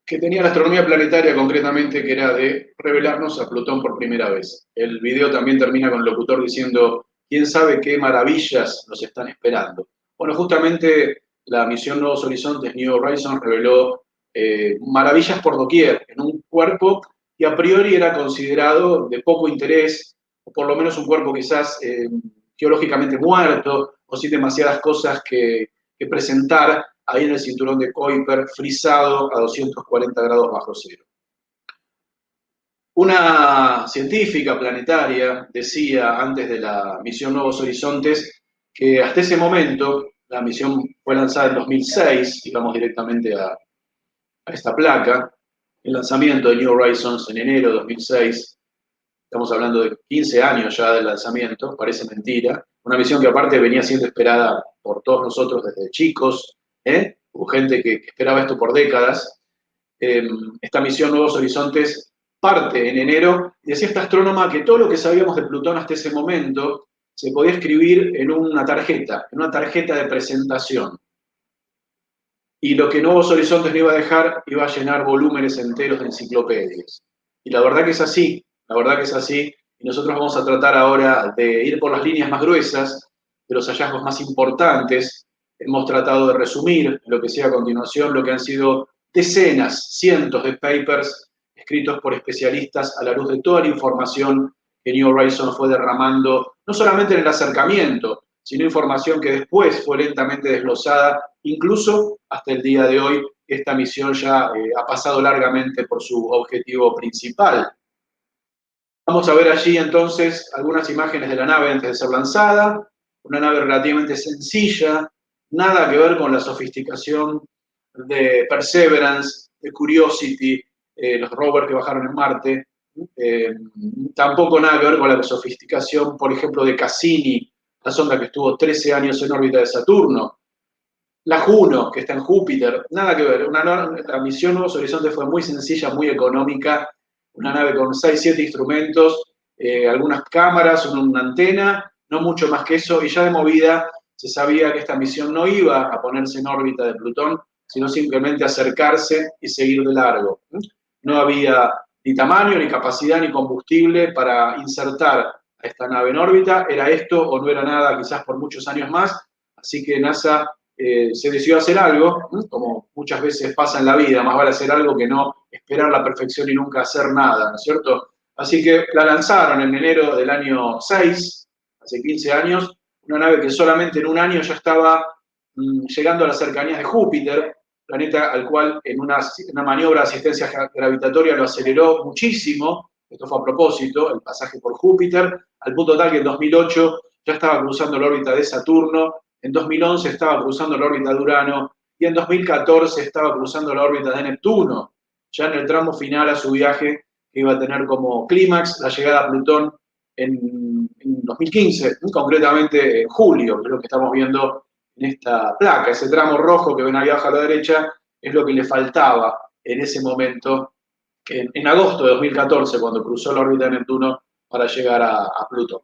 que tenía la astronomía planetaria concretamente, que era de revelarnos a Plutón por primera vez. El video también termina con el locutor diciendo, ¿quién sabe qué maravillas nos están esperando? Bueno, justamente la misión Nuevos Horizontes, New Horizons, reveló maravillas por doquier, en un cuerpo que a priori era considerado de poco interés, o por lo menos un cuerpo quizás geológicamente muerto, o sin demasiadas cosas que presentar, ahí en el cinturón de Kuiper, frisado a 240 grados bajo cero. Una científica planetaria decía antes de la misión Nuevos Horizontes que hasta ese momento, la misión fue lanzada en 2006, y vamos directamente a esta placa, el lanzamiento de New Horizons en enero de 2006, estamos hablando de 15 años ya del lanzamiento, parece mentira, una misión que aparte venía siendo esperada por todos nosotros desde chicos, hubo gente que esperaba esto por décadas. Esta misión Nuevos Horizontes parte en enero y decía esta astrónoma que todo lo que sabíamos de Plutón hasta ese momento se podía escribir en una tarjeta de presentación. y lo que Nuevos Horizontes no iba a dejar iba a llenar volúmenes enteros de enciclopedias. Y la verdad que es así, la verdad que es así, y nosotros vamos a tratar ahora de ir por las líneas más gruesas, de los hallazgos más importantes. Hemos tratado de resumir lo que sea a continuación, lo que han sido decenas, cientos de papers escritos por especialistas a la luz de toda la información que New Horizons fue derramando, no solamente en el acercamiento, sino información que después fue lentamente desglosada, incluso hasta el día de hoy. Esta misión ya ha pasado largamente por su objetivo principal. Vamos a ver allí entonces algunas imágenes de la nave antes de ser lanzada, una nave relativamente sencilla, nada que ver con la sofisticación de Perseverance, de Curiosity, los rovers que bajaron en Marte, tampoco nada que ver con la sofisticación, por ejemplo, de Cassini, la sonda que estuvo 13 años en órbita de Saturno, la Juno, que está en Júpiter, nada que ver. La misión Nuevos Horizontes fue muy sencilla, muy económica, una nave con 6-7 instrumentos, algunas cámaras, una antena, no mucho más que eso, y ya de movida se sabía que esta misión no iba a ponerse en órbita de Plutón, sino simplemente acercarse y seguir de largo. No había ni tamaño, ni capacidad, ni combustible para insertar a esta nave en órbita. Era esto o no era nada, quizás por muchos años más. Así que NASA se decidió hacer algo, como muchas veces pasa en la vida, más vale hacer algo que no esperar la perfección y nunca hacer nada, ¿no es cierto? Así que la lanzaron en enero del año 6, hace 15 años, una nave que solamente en un año ya estaba llegando a las cercanías de Júpiter, planeta al cual en una maniobra de asistencia gravitatoria lo aceleró muchísimo. Esto fue a propósito, el pasaje por Júpiter, al punto tal que en 2008 ya estaba cruzando la órbita de Saturno, en 2011 estaba cruzando la órbita de Urano y en 2014 estaba cruzando la órbita de Neptuno, ya en el tramo final a su viaje que iba a tener como clímax la llegada a Plutón en 2015, concretamente en julio, que es lo que estamos viendo en esta placa. Ese tramo rojo que ven ahí abajo a la derecha es lo que le faltaba en ese momento, en agosto de 2014, cuando cruzó la órbita de Neptuno para llegar a Plutón.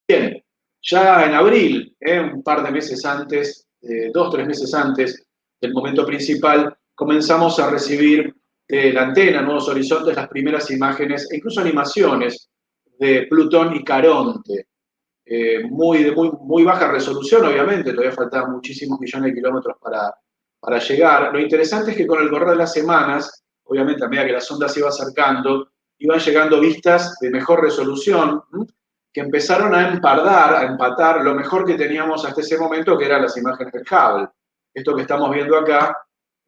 Bien, ya en abril, un par de meses antes, 2-3 meses antes del momento principal, comenzamos a recibir de la antena Nuevos Horizontes las primeras imágenes e incluso animaciones de Plutón y Caronte. Muy baja resolución, obviamente, todavía faltaban muchísimos millones de kilómetros para llegar. Lo interesante es que con el correr de las semanas, obviamente a medida que la sonda se iba acercando, iban llegando vistas de mejor resolución, que empezaron a empatar lo mejor que teníamos hasta ese momento, que eran las imágenes del Hubble. Esto que estamos viendo acá,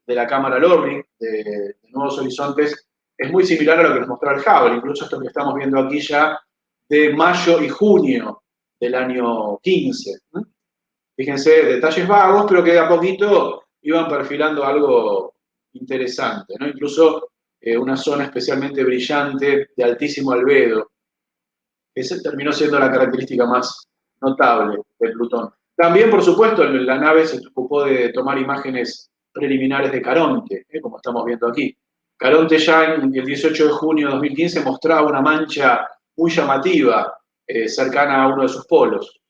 de la cámara Loring, de Nuevos Horizontes, es muy similar a lo que nos mostró el Hubble, incluso esto que estamos viendo aquí ya de mayo y junio del año 15. Fíjense, detalles vagos, pero que de a poquito iban perfilando algo interesante, ¿no? Incluso una zona especialmente brillante de altísimo albedo. Esa terminó siendo la característica más notable de Plutón. También, por supuesto, la nave se ocupó de tomar imágenes preliminares de Caronte, como estamos viendo aquí. Caronte ya en el 18 de junio de 2015 mostraba una mancha muy llamativa cercana a uno de sus polos.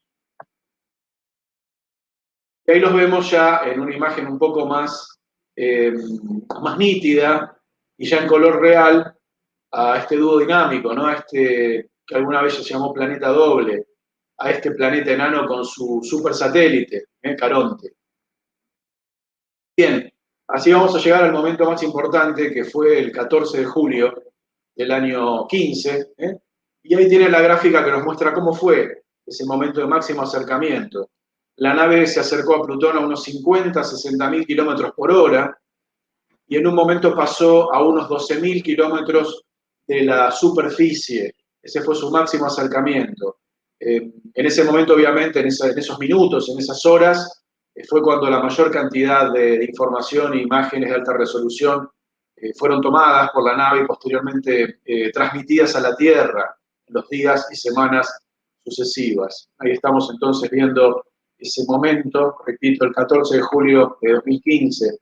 Y ahí los vemos ya en una imagen un poco más nítida y ya en color real a este dúo dinámico, ¿no? A este que alguna vez se llamó planeta doble, a este planeta enano con su super satélite, Caronte. Bien, así vamos a llegar al momento más importante, que fue el 14 de julio del año 15, y ahí tiene la gráfica que nos muestra cómo fue ese momento de máximo acercamiento. La nave se acercó a Plutón a unos 50-60.000 kilómetros por hora, y en un momento pasó a unos 12.000 kilómetros de la superficie. Ese fue su máximo acercamiento. En ese momento, obviamente, en esos minutos, en esas horas, fue cuando la mayor cantidad de información e imágenes de alta resolución fueron tomadas por la nave y posteriormente transmitidas a la Tierra en los días y semanas sucesivas. Ahí estamos entonces viendo ese momento, repito, el 14 de julio de 2015.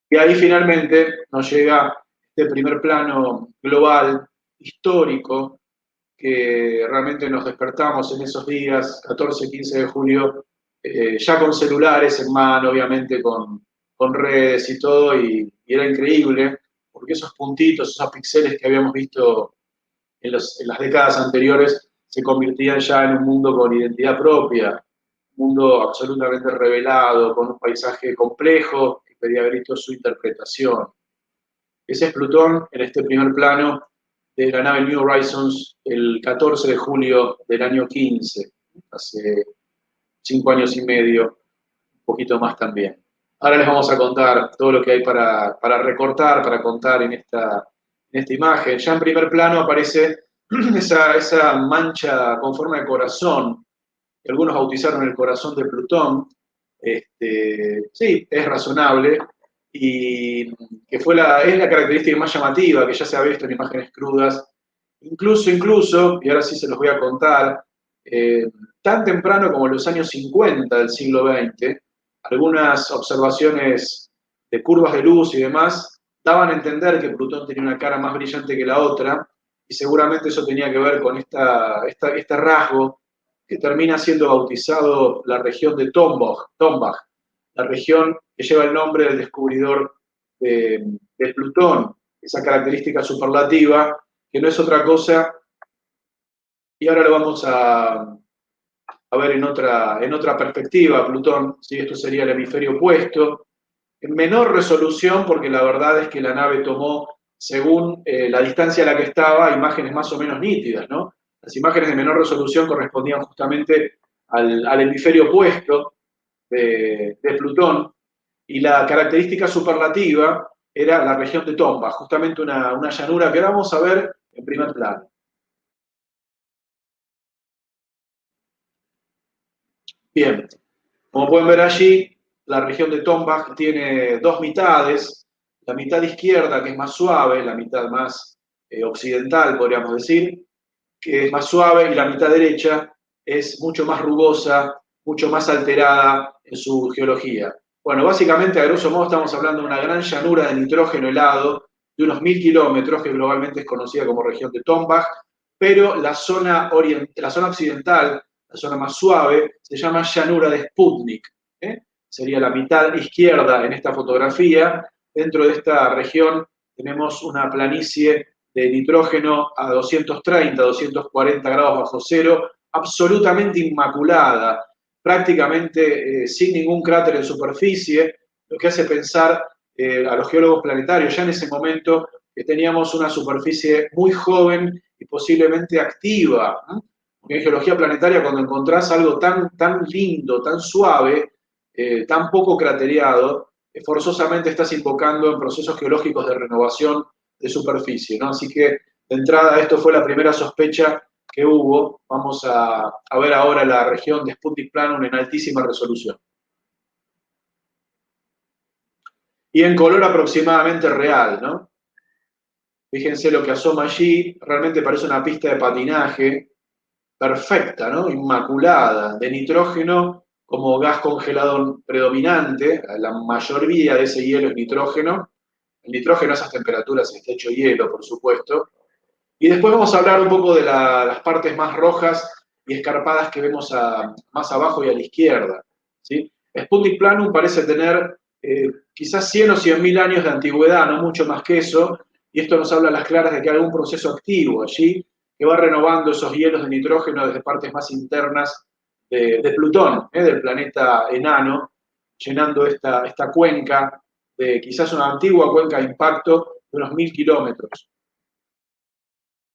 Y ahí finalmente nos llega este primer plano global, histórico, que realmente nos despertamos en esos días, 14 y 15 de julio, ya con celulares en mano, obviamente con redes y todo, y era increíble, porque esos puntitos, esos píxeles que habíamos visto en las décadas anteriores, se convertían ya en un mundo con identidad propia, un mundo absolutamente revelado, con un paisaje complejo que pedía visto su interpretación. Ese es Plutón en este primer plano de la nave New Horizons el 14 de julio del año 15, hace 5 años y medio, un poquito más también. Ahora les vamos a contar todo lo que hay para recortar, para contar en esta imagen. Ya en primer plano aparece esa mancha con forma de corazón, que algunos bautizaron el corazón de Plutón. Sí, es razonable, y que es la característica más llamativa que ya se ha visto en imágenes crudas, incluso, y ahora sí se los voy a contar, tan temprano como en los años 50 del siglo XX, algunas observaciones de curvas de luz y demás daban a entender que Plutón tenía una cara más brillante que la otra, y seguramente eso tenía que ver con este rasgo que termina siendo bautizado la región de Tombach, la región que lleva el nombre del descubridor de Plutón, esa característica superlativa, que no es otra cosa, y ahora lo vamos a ver en otra perspectiva, Plutón, ¿sí? Esto sería el hemisferio opuesto, en menor resolución, porque la verdad es que la nave tomó, según la distancia a la que estaba, imágenes más o menos nítidas, ¿no? Las imágenes de menor resolución correspondían justamente al hemisferio opuesto de Plutón, y la característica superlativa era la región de Tomba, justamente una llanura que ahora vamos a ver en primer plano. Bien, como pueden ver allí, la región de Tombach tiene dos mitades, la mitad izquierda, que es más suave, la mitad más occidental, podríamos decir, que es más suave, y la mitad derecha es mucho más rugosa, mucho más alterada en su geología. Bueno, básicamente, a grosso modo, estamos hablando de una gran llanura de nitrógeno helado de unos 1000 kilómetros, que globalmente es conocida como región de Tombach, pero la zona occidental, la zona más suave, se llama llanura de Sputnik. Sería la mitad izquierda en esta fotografía. Dentro de esta región tenemos una planicie de nitrógeno a 230, 240 grados bajo cero, absolutamente inmaculada, prácticamente sin ningún cráter en superficie, lo que hace pensar a los geólogos planetarios ya en ese momento que teníamos una superficie muy joven y posiblemente activa, ¿no? Porque en geología planetaria, cuando encontrás algo tan lindo, tan suave, tan poco cratereado, forzosamente estás invocando en procesos geológicos de renovación de superficie, ¿no? Así que, de entrada, esto fue la primera sospecha que hubo. Vamos a ver ahora la región de Sputnik Planum en altísima resolución. Y en color aproximadamente real, ¿no? Fíjense lo que asoma allí, realmente parece una pista de patinaje perfecta, ¿no? Inmaculada, de nitrógeno como gas congelado predominante. La mayoría de ese hielo es nitrógeno. El nitrógeno a esas temperaturas está hecho hielo, por supuesto. Y después vamos a hablar un poco de las partes más rojas y escarpadas que vemos más abajo y a la izquierda, ¿sí? Sputnik Planum parece tener quizás 100 o 100.000 años de antigüedad, no mucho más que eso, y esto nos habla a las claras de que hay algún proceso activo allí que va renovando esos hielos de nitrógeno desde partes más internas de Plutón, del planeta enano, llenando esta cuenca, de quizás una antigua cuenca de impacto de unos 1000 kilómetros.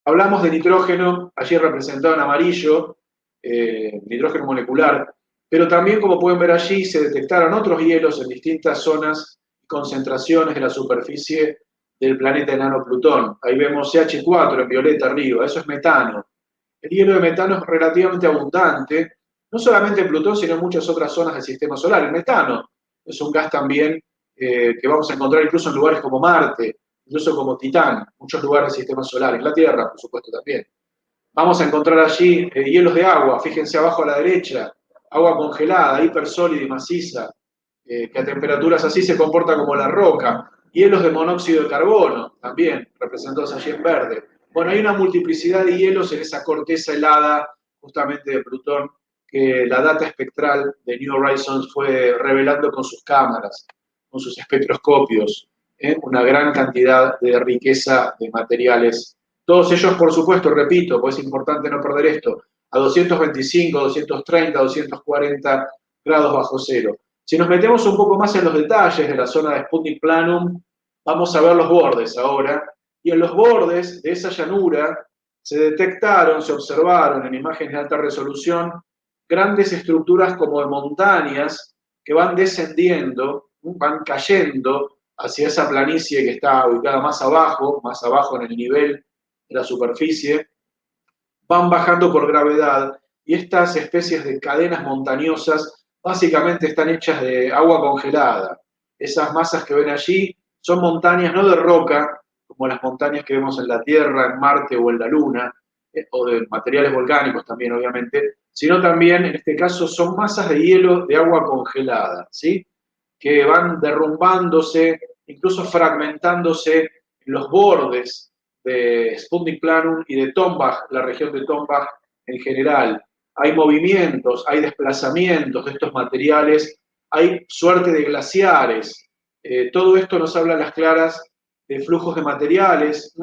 Hablamos de nitrógeno, allí representado en amarillo, nitrógeno molecular, pero también, como pueden ver allí, se detectaron otros hielos en distintas zonas y concentraciones de la superficie del planeta enano Plutón. Ahí vemos CH4 en violeta arriba, eso es metano. El hielo de metano es relativamente abundante, no solamente en Plutón, sino en muchas otras zonas del sistema solar. El metano es un gas también que vamos a encontrar incluso en lugares como Marte, incluso como Titán, muchos lugares del sistema solar, en la Tierra, por supuesto, también. Vamos a encontrar allí hielos de agua, fíjense abajo a la derecha, agua congelada, hipersólida y maciza, que a temperaturas así se comporta como la roca. Hielos de monóxido de carbono, también, representados allí en verde. Bueno, hay una multiplicidad de hielos en esa corteza helada, justamente de Plutón, que la data espectral de New Horizons fue revelando con sus cámaras, con sus espectroscopios, una gran cantidad de riqueza de materiales. Todos ellos, por supuesto, repito, pues es importante no perder esto, a 225, 230, 240 grados bajo cero. Si nos metemos un poco más en los detalles de la zona de Sputnik Planum, vamos a ver los bordes ahora, y en los bordes de esa llanura se detectaron, se observaron en imágenes de alta resolución grandes estructuras como de montañas que van descendiendo, van cayendo hacia esa planicie que está ubicada más abajo en el nivel de la superficie, van bajando por gravedad y estas especies de cadenas montañosas básicamente están hechas de agua congelada. Esas masas que ven allí son montañas no de roca, como las montañas que vemos en la Tierra, en Marte o en la Luna, o de materiales volcánicos también, obviamente, sino también, en este caso, son masas de hielo de agua congelada, ¿sí? Que van derrumbándose, incluso fragmentándose en los bordes de Sputnik Planum y de Tombach, la región de Tombach en general. Hay movimientos, hay desplazamientos de estos materiales, hay suerte de glaciares. Todo esto nos habla a las claras de flujos de materiales,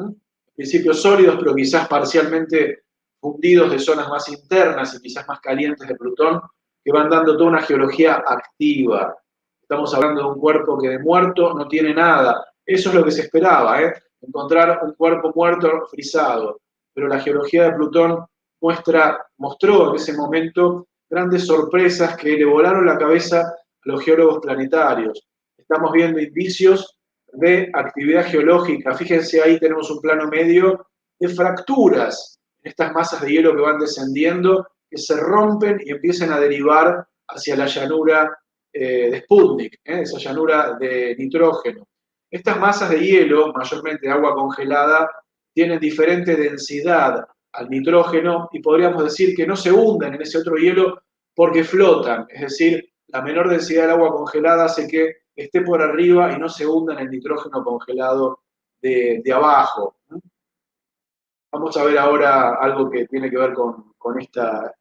principios sólidos, pero quizás parcialmente fundidos de zonas más internas y quizás más calientes de Plutón, que van dando toda una geología activa. Estamos hablando de un cuerpo que de muerto no tiene nada. Eso es lo que se esperaba, encontrar un cuerpo muerto frisado. Pero la geología de Plutón mostró en ese momento grandes sorpresas que le volaron la cabeza a los geólogos planetarios. Estamos viendo indicios de actividad geológica. Fíjense, ahí tenemos un plano medio de fracturas en estas masas de hielo que van descendiendo, que se rompen y empiezan a derivar hacia la llanura de Sputnik, esa llanura de nitrógeno. Estas masas de hielo, mayormente de agua congelada, tienen diferente densidad al nitrógeno y podríamos decir que no se hunden en ese otro hielo porque flotan, es decir, la menor densidad del agua congelada hace que esté por arriba y no se hunda en el nitrógeno congelado de abajo. Vamos a ver ahora algo que tiene que ver con estas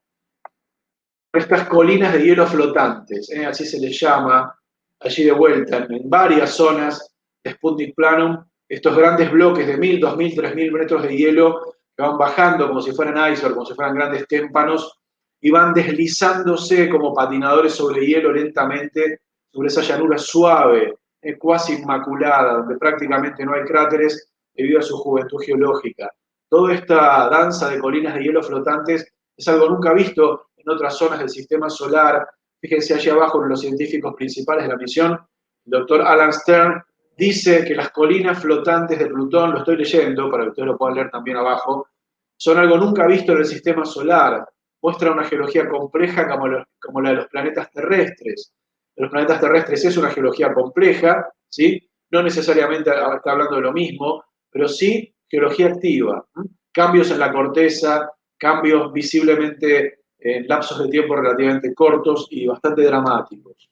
colinas de hielo flotantes, así se les llama, allí de vuelta, en varias zonas de Sputnik Planum, estos grandes bloques de 1000, 2000, 3000 metros de hielo que van bajando como si fueran iceberg, como si fueran grandes témpanos, y van deslizándose como patinadores sobre hielo lentamente sobre esa llanura suave, cuasi inmaculada, donde prácticamente no hay cráteres debido a su juventud geológica. Toda esta danza de colinas de hielo flotantes es algo nunca visto en otras zonas del sistema solar. Fíjense allí abajo, uno de los científicos principales de la misión, el doctor Alan Stern, dice que las colinas flotantes de Plutón, lo estoy leyendo para que ustedes lo puedan leer también abajo, son algo nunca visto en el sistema solar. Muestra una geología compleja como la de los planetas terrestres. De los planetas terrestres es una geología compleja, ¿sí? No necesariamente está hablando de lo mismo, pero sí geología activa. Cambios en la corteza, cambios visiblemente en lapsos de tiempo relativamente cortos y bastante dramáticos.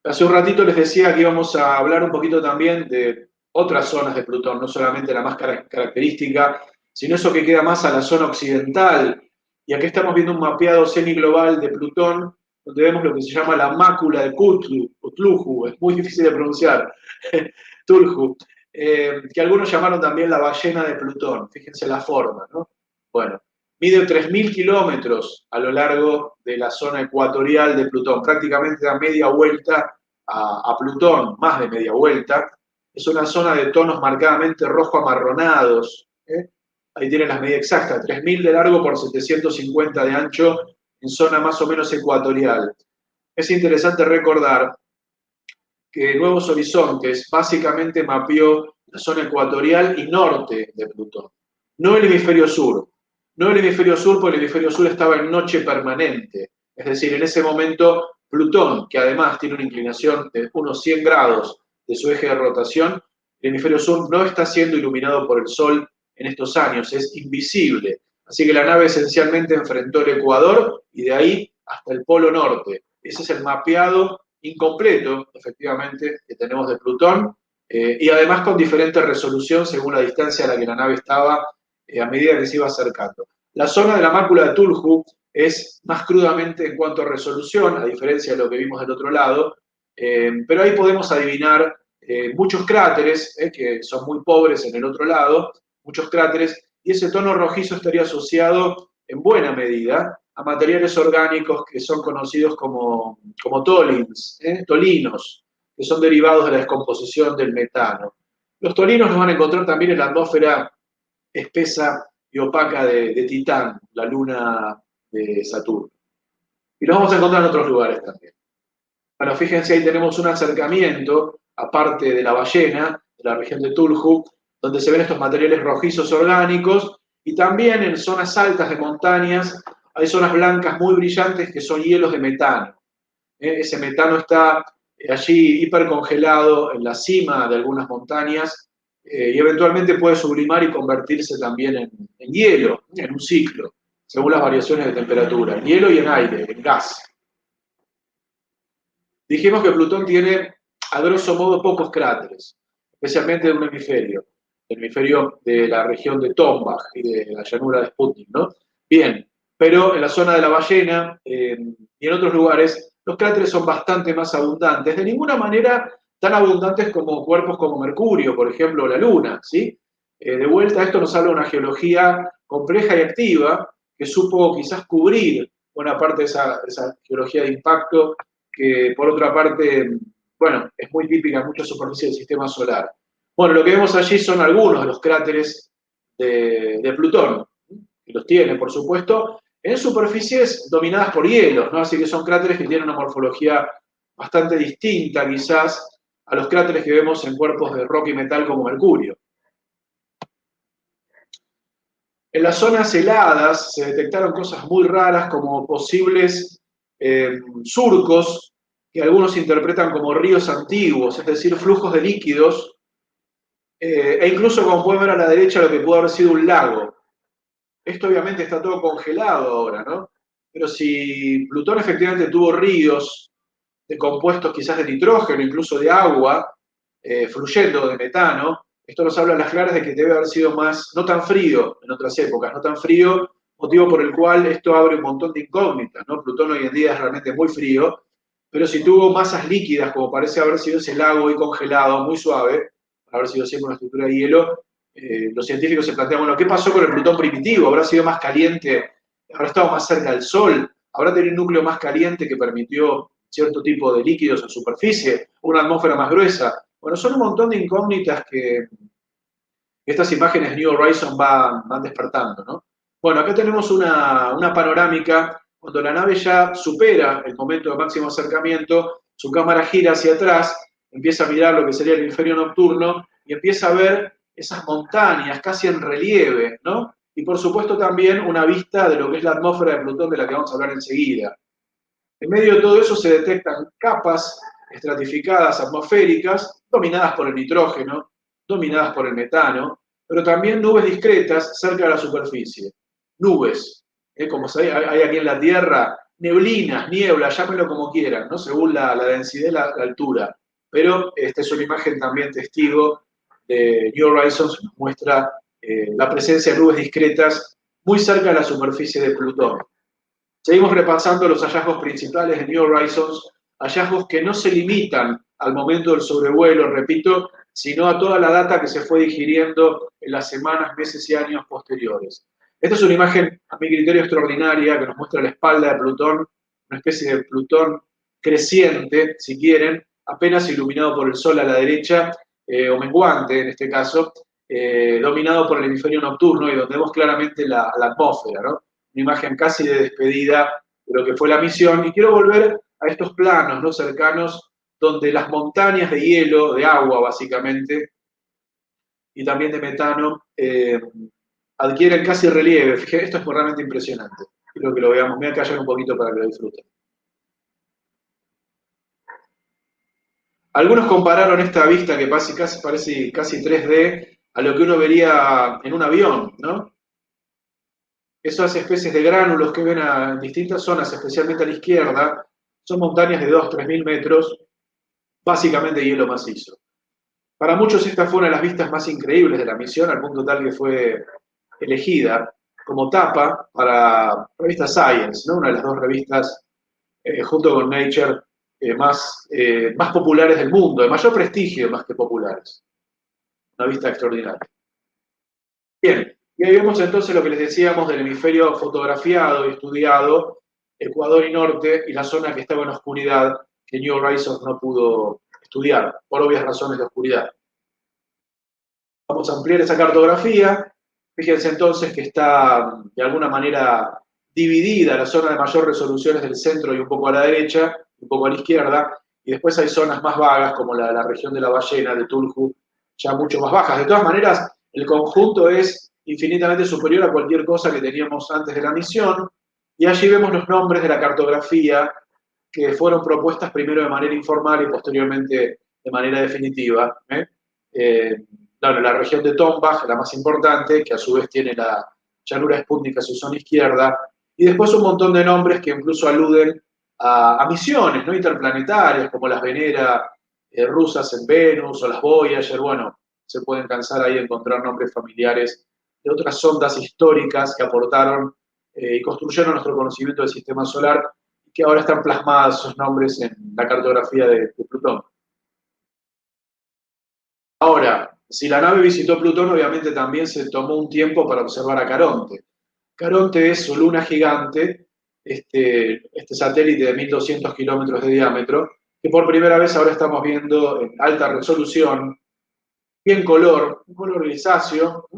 Hace un ratito les decía que íbamos a hablar un poquito también de otras zonas de Plutón, no solamente la más característica, sino eso que queda más a la zona occidental. Y aquí estamos viendo un mapeado semiglobal de Plutón, donde vemos lo que se llama la mácula de Cthulhu, es muy difícil de pronunciar, Cthulhu, que algunos llamaron también la ballena de Plutón, fíjense la forma, ¿no? Bueno, mide 3000 kilómetros a lo largo de la zona ecuatorial de Plutón, prácticamente da media vuelta a Plutón, más de media vuelta. Es una zona de tonos marcadamente rojo amarronados. Ahí tienen las medidas exactas, 3000 de largo por 750 de ancho en zona más o menos ecuatorial. Es interesante recordar que Nuevos Horizontes básicamente mapeó la zona ecuatorial y norte de Plutón, no el hemisferio sur. No el hemisferio sur, porque el hemisferio sur estaba en noche permanente. Es decir, en ese momento, Plutón, que además tiene una inclinación de unos 100 grados de su eje de rotación, el hemisferio sur no está siendo iluminado por el Sol en estos años, es invisible. Así que la nave esencialmente enfrentó el Ecuador y de ahí hasta el Polo Norte. Ese es el mapeado incompleto, efectivamente, que tenemos de Plutón, y además con diferente resolución según la distancia a la que la nave estaba a medida que se iba acercando. La zona de la mácula de Tulhu es más crudamente en cuanto a resolución, a diferencia de lo que vimos del otro lado, pero ahí podemos adivinar muchos cráteres, que son muy pobres en el otro lado, muchos cráteres, y ese tono rojizo estaría asociado en buena medida a materiales orgánicos que son conocidos como tolins, tolinos, que son derivados de la descomposición del metano. Los tolinos los van a encontrar también en la atmósfera espesa y opaca de Titán, la luna de Saturno. Y los vamos a encontrar en otros lugares también. Bueno, fíjense, ahí tenemos un acercamiento, aparte de la ballena, de la región de Tulhu, donde se ven estos materiales rojizos orgánicos, y también en zonas altas de montañas hay zonas blancas muy brillantes que son hielos de metano. Ese metano está allí hipercongelado en la cima de algunas montañas y eventualmente puede sublimar y convertirse también en hielo, en un ciclo, según las variaciones de temperatura, en hielo y en aire, en gas. Dijimos que Plutón tiene, a grosso modo, pocos cráteres, especialmente de un hemisferio, el hemisferio de la región de Tombach y de la llanura de Sputnik, ¿no? Bien, pero en la zona de la ballena y en otros lugares, los cráteres son bastante más abundantes, de ninguna manera tan abundantes como cuerpos como Mercurio, por ejemplo, o la Luna, ¿sí? De vuelta, esto nos habla de una geología compleja y activa que supo quizás cubrir buena parte de esa geología de impacto que por otra parte, bueno, es muy típica en muchas superficies del sistema solar. Bueno, lo que vemos allí son algunos de los cráteres de Plutón, que los tiene, por supuesto, en superficies dominadas por hielos, ¿no? Así que son cráteres que tienen una morfología bastante distinta, quizás, a los cráteres que vemos en cuerpos de roca y metal como Mercurio. En las zonas heladas se detectaron cosas muy raras como posibles surcos que algunos interpretan como ríos antiguos, es decir, flujos de líquidos, e incluso como pueden ver a la derecha lo que pudo haber sido un lago. Esto obviamente está todo congelado ahora, ¿no? Pero si Plutón efectivamente tuvo ríos de compuestos quizás de nitrógeno, incluso de agua, fluyendo de metano, esto nos habla a las claras de que debe haber sido más, no tan frío en otras épocas, no tan frío, motivo por el cual esto abre un montón de incógnitas, ¿no? Plutón hoy en día es realmente muy frío, pero si tuvo masas líquidas, como parece haber sido ese lago hoy congelado, muy suave, haber sido siempre una estructura de hielo, los científicos se plantean, bueno, ¿qué pasó con el Plutón primitivo? ¿Habrá sido más caliente? ¿Habrá estado más cerca del Sol? ¿Habrá tenido un núcleo más caliente que permitió cierto tipo de líquidos en superficie? ¿Una atmósfera más gruesa? Bueno, son un montón de incógnitas que estas imágenes New Horizons van despertando, ¿no? Bueno, acá tenemos una panorámica. Cuando la nave ya supera el momento de máximo acercamiento, su cámara gira hacia atrás, empieza a mirar lo que sería el hemisferio nocturno y empieza a ver esas montañas casi en relieve, ¿no? Y por supuesto también una vista de lo que es la atmósfera de Plutón, de la que vamos a hablar enseguida. En medio de todo eso se detectan capas estratificadas atmosféricas, dominadas por el nitrógeno, dominadas por el metano, pero también nubes discretas cerca de la superficie. Nubes, como hay aquí en la Tierra, neblinas, niebla, llámenlo como quieran, ¿no? Según la densidad y la altura. Pero esta es una imagen también testigo de New Horizons, nos muestra la presencia de nubes discretas muy cerca de la superficie de Plutón. Seguimos repasando los hallazgos principales de New Horizons, hallazgos que no se limitan al momento del sobrevuelo, repito, sino a toda la data que se fue digiriendo en las semanas, meses y años posteriores. Esta es una imagen, a mi criterio, extraordinaria, que nos muestra la espalda de Plutón, una especie de Plutón creciente, si quieren, apenas iluminado por el Sol a la derecha, o menguante en este caso, dominado por el hemisferio nocturno y donde vemos claramente la atmósfera, ¿no? Una imagen casi de despedida de lo que fue la misión. Y quiero volver a estos planos, ¿no? Cercanos, donde las montañas de hielo, de agua básicamente, y también de metano, adquieren casi relieve. Fíjense, esto es realmente impresionante. Quiero que lo veamos. Me voy a callar un poquito para que lo disfruten. Algunos compararon esta vista que parece casi 3D a lo que uno vería en un avión, ¿no? Esas especies de gránulos que ven en distintas zonas, especialmente a la izquierda, son montañas de 2.000 a 3.000 metros, básicamente hielo macizo. Para muchos esta fue una de las vistas más increíbles de la misión, al punto tal que fue elegida como tapa para la revista Science, ¿no? Una de las dos revistas, junto con Nature, más populares del mundo, de mayor prestigio más que populares. Una vista extraordinaria. Bien, y ahí vemos entonces lo que les decíamos del hemisferio fotografiado y estudiado, Ecuador y Norte, y la zona que estaba en oscuridad, que New Horizons no pudo estudiar, por obvias razones de oscuridad. Vamos a ampliar esa cartografía. Fíjense entonces que está de alguna manera dividida la zona de mayor resolución es del centro y un poco a la derecha, un poco a la izquierda, y después hay zonas más vagas como la región de la ballena, de Tulhu, ya mucho más bajas. De todas maneras, el conjunto es infinitamente superior a cualquier cosa que teníamos antes de la misión, y allí vemos los nombres de la cartografía que fueron propuestas primero de manera informal y posteriormente de manera definitiva. La región de Tombach, la más importante, que a su vez tiene la llanura espútnica a su zona izquierda, y después un montón de nombres que incluso aluden a misiones, ¿no?, interplanetarias, como las Venera rusas en Venus o las Voyager. Bueno, se pueden cansar ahí de encontrar nombres familiares de otras sondas históricas que aportaron y construyeron nuestro conocimiento del sistema solar, y que ahora están plasmados esos nombres en la cartografía de Plutón. Ahora, si la nave visitó Plutón, obviamente también se tomó un tiempo para observar a Caronte. Caronte es su luna gigante, este satélite de 1.200 kilómetros de diámetro, que por primera vez ahora estamos viendo en alta resolución, bien color, un color grisáceo,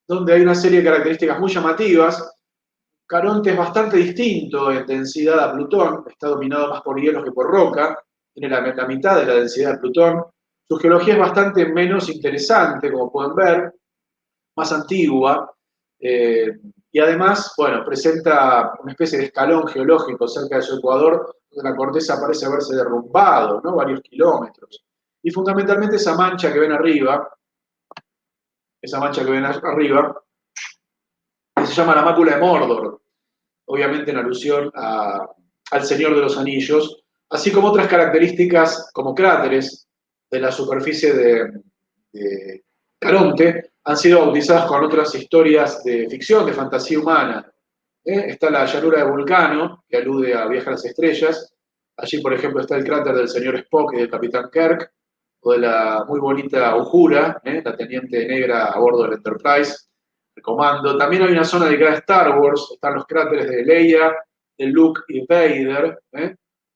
donde hay una serie de características muy llamativas. Caronte es bastante distinto en densidad a Plutón, está dominado más por hielos que por roca, tiene la mitad de la densidad de Plutón. Su geología es bastante menos interesante, como pueden ver, más antigua, y además, bueno, presenta una especie de escalón geológico cerca de su ecuador, donde la corteza parece haberse derrumbado, ¿no?, varios kilómetros. Y fundamentalmente esa mancha que ven arriba, que se llama la mácula de Mordor, obviamente en alusión al Señor de los Anillos, así como otras características como cráteres de la superficie de Caronte, han sido bautizadas con otras historias de ficción, de fantasía humana. Está la llanura de Vulcano, que alude a Viaje a las Estrellas. Allí, por ejemplo, está el cráter del señor Spock y del capitán Kirk, o de la muy bonita Uhura, la teniente negra a bordo del Enterprise, el comando. También hay una zona dedicada a Star Wars, están los cráteres de Leia, de Luke y Vader.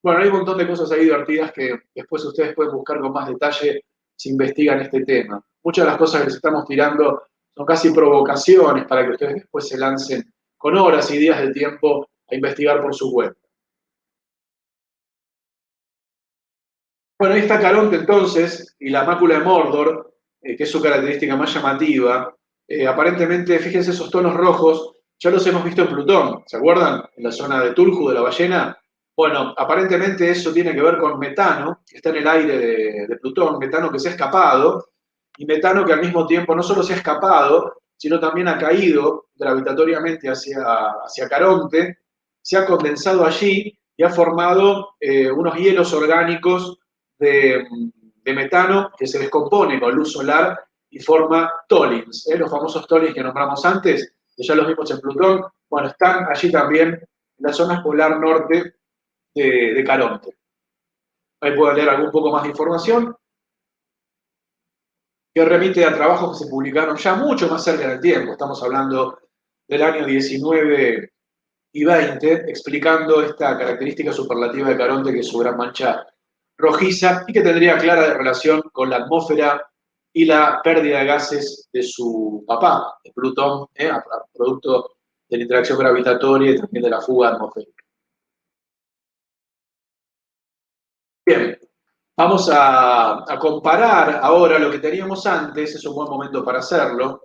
Bueno, hay un montón de cosas ahí divertidas que después ustedes pueden buscar con más detalle si investigan este tema. Muchas de las cosas que les estamos tirando son casi provocaciones para que ustedes después se lancen con horas y días de tiempo a investigar por su cuenta. Bueno, ahí está Caronte entonces, y la mácula de Mordor, que es su característica más llamativa. Aparentemente, fíjense esos tonos rojos, ya los hemos visto en Plutón, ¿se acuerdan? En la zona de Tulhu, de la ballena. Bueno, aparentemente eso tiene que ver con metano, que está en el aire de Plutón, metano que se ha escapado, y metano que al mismo tiempo no solo se ha escapado, sino también ha caído gravitatoriamente hacia Caronte, se ha condensado allí y ha formado unos hielos orgánicos de metano que se descompone con luz solar y forma tholins, los famosos tholins que nombramos antes, que ya los vimos en Plutón. Bueno, están allí también en la zona polar norte de Caronte. Ahí pueden leer algún poco más de información que remite a trabajos que se publicaron ya mucho más cerca del tiempo. Estamos hablando del año 19 y 20, explicando esta característica superlativa de Caronte, que es su gran mancha rojiza y que tendría clara relación con la atmósfera y la pérdida de gases de su papá, de Plutón, producto de la interacción gravitatoria y también de la fuga atmosférica. Bien, vamos a comparar ahora lo que teníamos antes, es un buen momento para hacerlo,